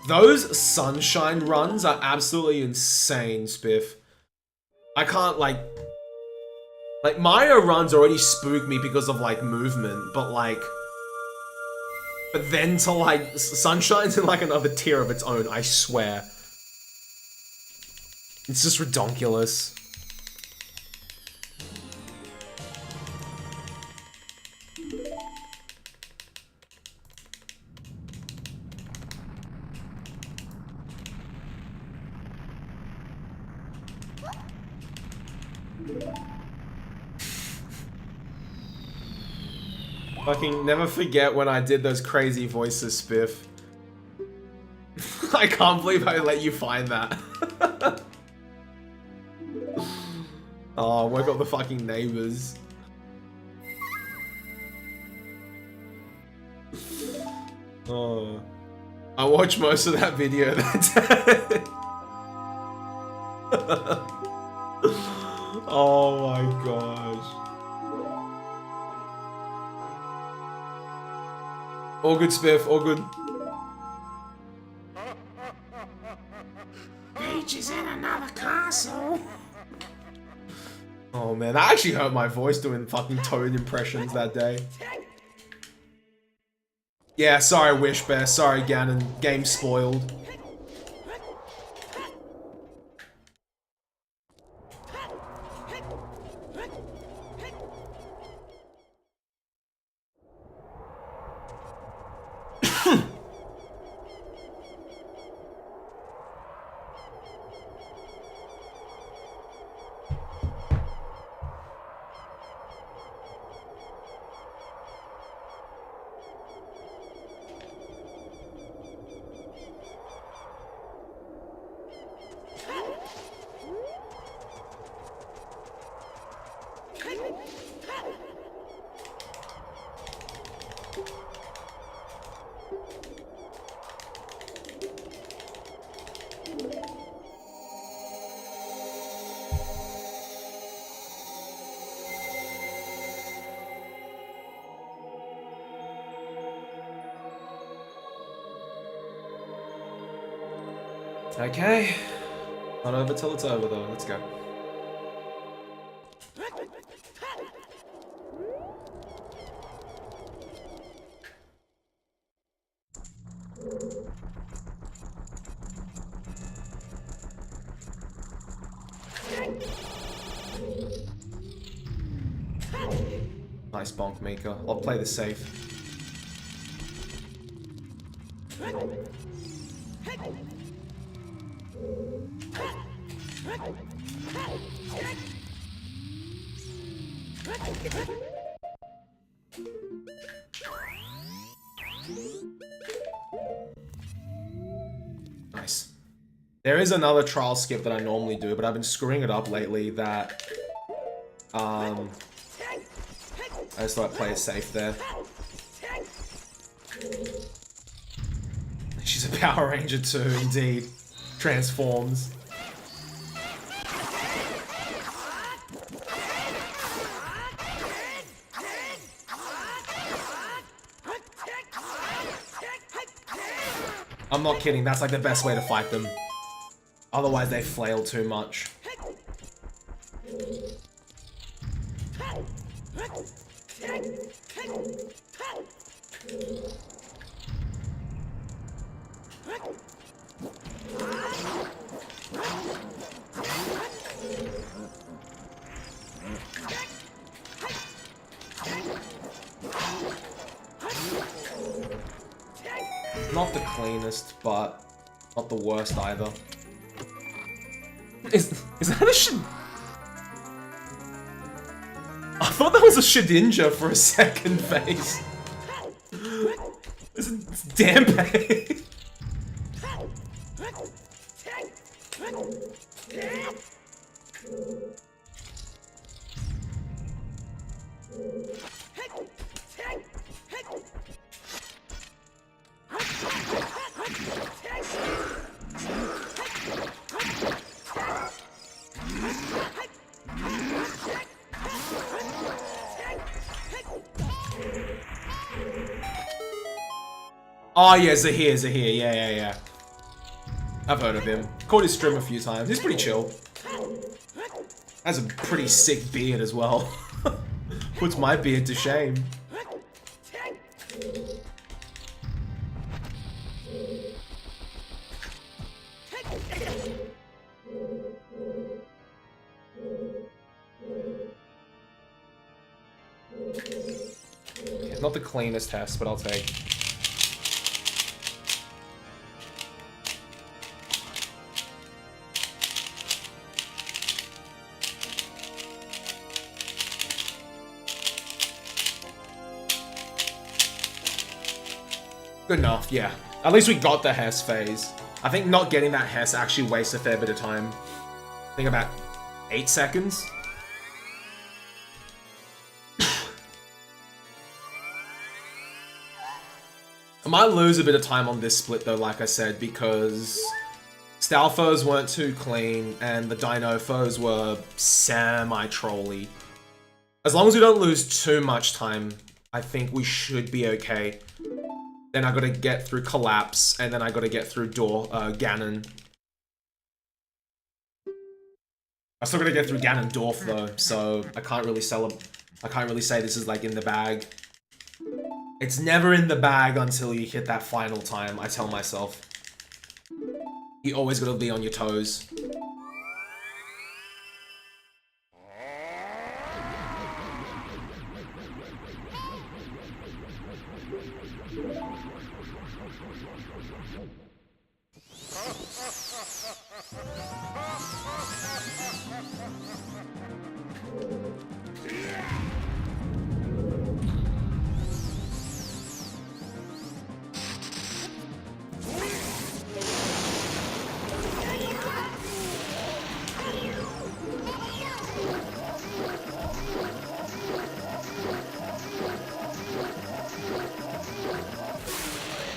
Those Sunshine runs are absolutely insane, Spiff. I can't, like, Maya runs already spook me because of, like, movement, but, like... But then to, like, Sunshine's in, like, another tier of its own, I swear. It's just redonkulous. Fucking never forget when I did those crazy voices, Spiff. I can't believe I let you find that. Oh, woke up the fucking neighbors. Oh, I watched most of that video that day. Oh my gosh. All good, Spiff, all good. Peach is in another castle. Oh man, that actually hurt my voice doing fucking Toad impressions that day. Yeah, sorry Wishbear, sorry Ganon, game spoiled. Okay. Not over till it's over though. Let's go. Nice bonk maker. I'll play this safe. Nice. There is another trial skip that I normally do, but I've been screwing it up lately that I just thought I'd play it safe there. She's a Power Ranger too, indeed. Transforms. I'm not kidding, that's like the best way to fight them. Otherwise they flail too much. Not the cleanest, but not the worst either. Is that a I thought that was a Shedinja for a second phase. It's Dampe. Oh yeah, Zahir, yeah. I've heard of him. Caught his stream a few times. He's pretty chill. Has a pretty sick beard as well. Puts my beard to shame. Yeah, not the cleanest test, but I'll take. Good enough, yeah. At least we got the Hess phase. I think not getting that Hess actually wastes a fair bit of time. I think about 8 seconds. I might lose a bit of time on this split though, like I said, because Stalfos weren't too clean and the Dinofos were semi-trolly. As long as we don't lose too much time, I think we should be okay. Then I gotta get through Collapse, and then I gotta get through Ganon. I still gotta get through Ganondorf though, so I can't really say this is like in the bag. It's never in the bag until you hit that final time, I tell myself. You always gotta be on your toes.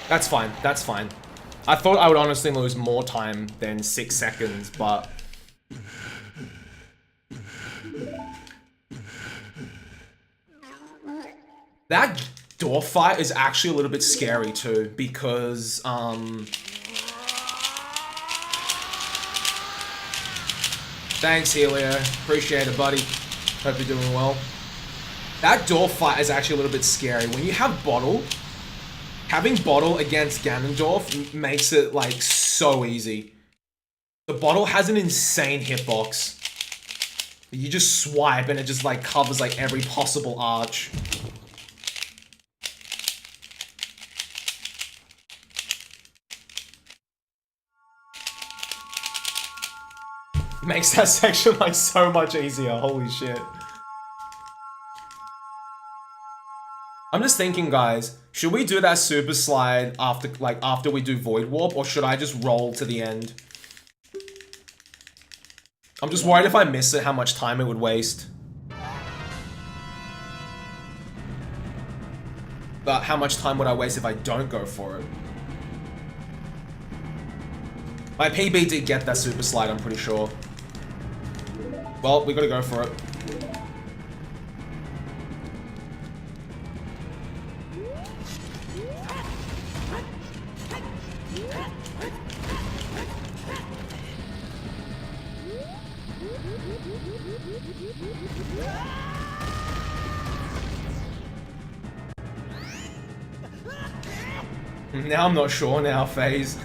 That's fine, that's fine. I thought I would honestly lose more time than 6 seconds, but... That door fight is actually a little bit scary too, because, Thanks, Helio. Appreciate it, buddy. Hope you're doing well. That door fight is actually a little bit scary. When you have Bottle, having Bottle against Ganondorf makes it, like, so easy. The Bottle has an insane hitbox. You just swipe and it just, like, covers, like, every possible arch. Makes that section, like, so much easier. Holy shit. I'm just thinking, guys, should we do that super slide after we do Void Warp, or should I just roll to the end? I'm just worried if I miss it, how much time it would waste. But how much time would I waste if I don't go for it? My PB did get that super slide, I'm pretty sure. Well, we gotta go for it. Now I'm not sure now, FaZe.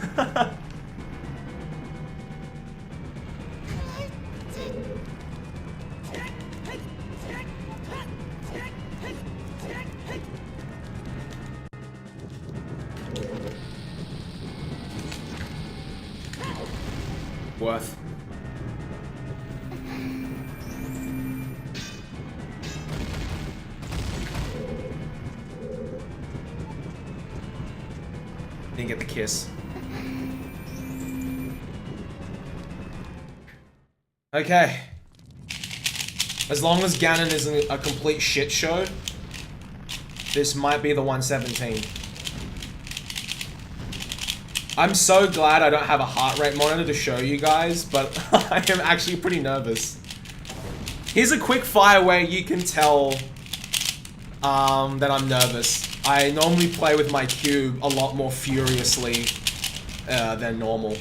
Worth. Didn't get the kiss. Okay. As long as Ganon isn't a complete shit show, this might be the 117. I'm so glad I don't have a heart rate monitor to show you guys, but I am actually pretty nervous. Here's a quick fire where you can tell that I'm nervous. I normally play with my cube a lot more furiously than normal.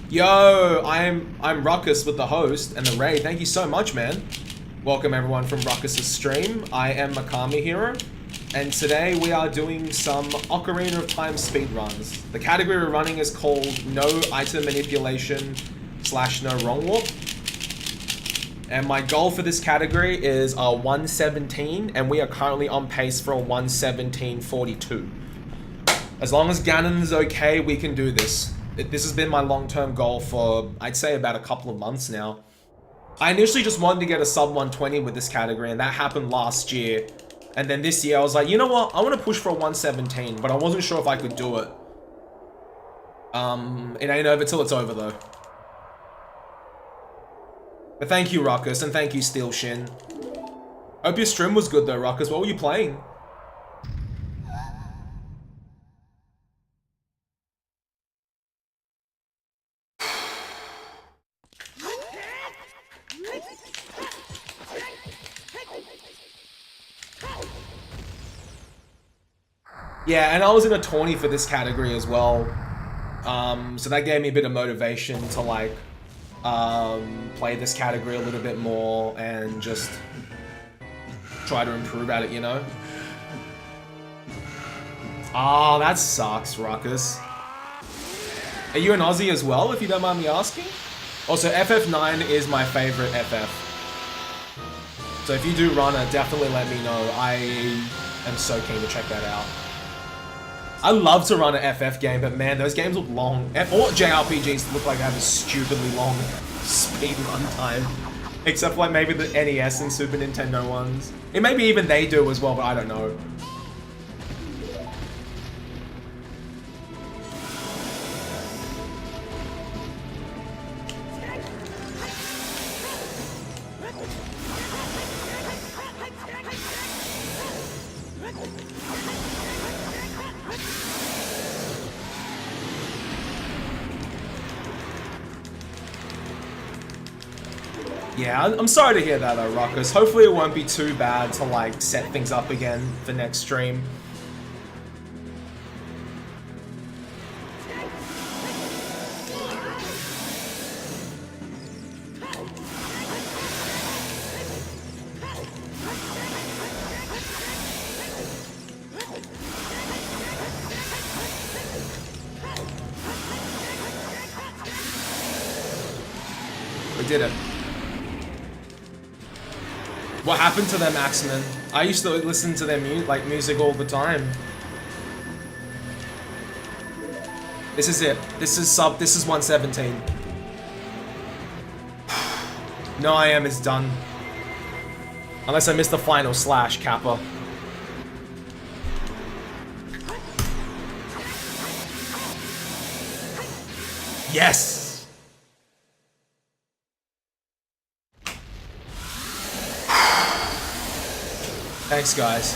Yo, I'm Ruckus with the host and the raid. Thank you so much, man. Welcome everyone from Ruckus's stream. I am MikamiHero, and today we are doing some Ocarina of Time speedruns. The category we're running is called No Item Manipulation / No Wrong Warp. And my goal for this category is a 117, and we are currently on pace for a 117.42. As long as Ganon's okay, we can do this. This has been my long-term goal for, I'd say, about a couple of months now. I initially just wanted to get a sub 120 with this category, and that happened last year. And then this year, I was like, you know what? I want to push for a 117, but I wasn't sure if I could do it. It ain't over till it's over, though. But thank you, Ruckus, and thank you, Steel Shin. Hope your stream was good, though, Ruckus. What were you playing? Yeah, and I was in a tourney for this category as well. So that gave me a bit of motivation to like play this category a little bit more and just try to improve at it, you know? Oh, that sucks, Ruckus. Are you an Aussie as well, if you don't mind me asking? Also, FF9 is my favorite FF. So if you do run it, definitely let me know. I am so keen to check that out. I love to run an FF game, but man, those games look long. All JRPGs look like they have a stupidly long speed run time. Except for like maybe the NES and Super Nintendo ones. And maybe even they do as well, but I don't know. Yeah, I'm sorry to hear that though, Ruckus. Hopefully it won't be too bad to like set things up again for next stream. We did it. What happened to them, Axeman? I used to listen to their music all the time. This is it. This is 117. No, I am is done. Unless I missed the final slash, Kappa. Yes! Thanks, guys.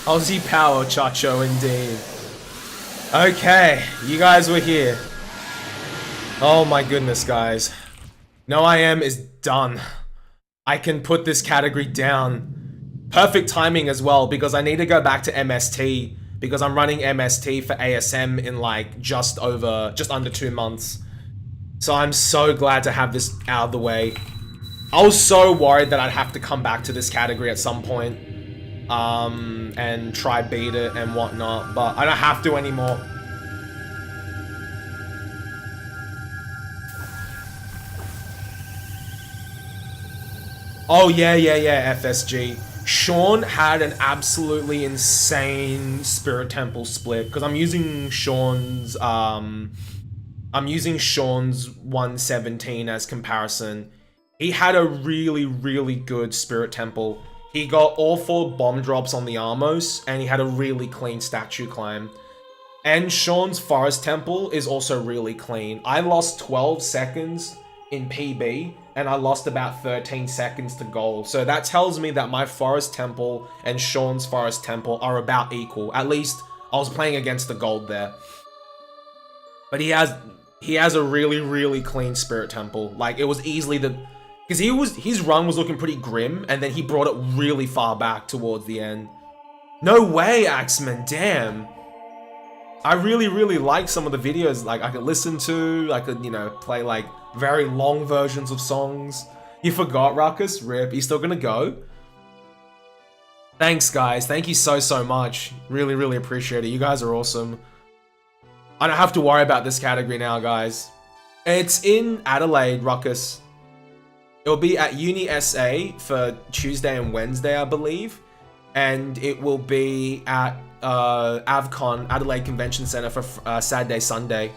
Aussie power, Chacho, indeed. Okay, you guys were here. Oh my goodness, guys. No I Am is done. I can put this category down. Perfect timing as well, because I need to go back to MST, because I'm running MST for ASM in like just under 2 months. So I'm so glad to have this out of the way. I was so worried that I'd have to come back to this category at some point, and try beat it and whatnot, but I don't have to anymore. Oh yeah, FSG. Sean had an absolutely insane Spirit Temple split, because I'm using Sean's 117 as comparison. He had a really, really good Spirit Temple. He got all 4 bomb drops on the Armos, and he had a really clean statue climb. And Sean's Forest Temple is also really clean. I lost 12 seconds in PB, and I lost about 13 seconds to gold. So that tells me that my Forest Temple and Sean's Forest Temple are about equal. At least I was playing against the gold there. But he has a really, really clean Spirit Temple. Like, it was easily the... Because his run was looking pretty grim, and then he brought it really far back towards the end. No way, Axeman, damn. I really, really like some of the videos, like, I could listen to, I could, you know, play, like, very long versions of songs. You forgot, Ruckus? Rip, you still gonna go? Thanks, guys. Thank you so, so much. Really, really appreciate it. You guys are awesome. I don't have to worry about this category now, guys. It's in Adelaide, Ruckus. It'll be at Uni SA for Tuesday and Wednesday, I believe. And it will be at AvCon, Adelaide Convention Centre, for Saturday, Sunday.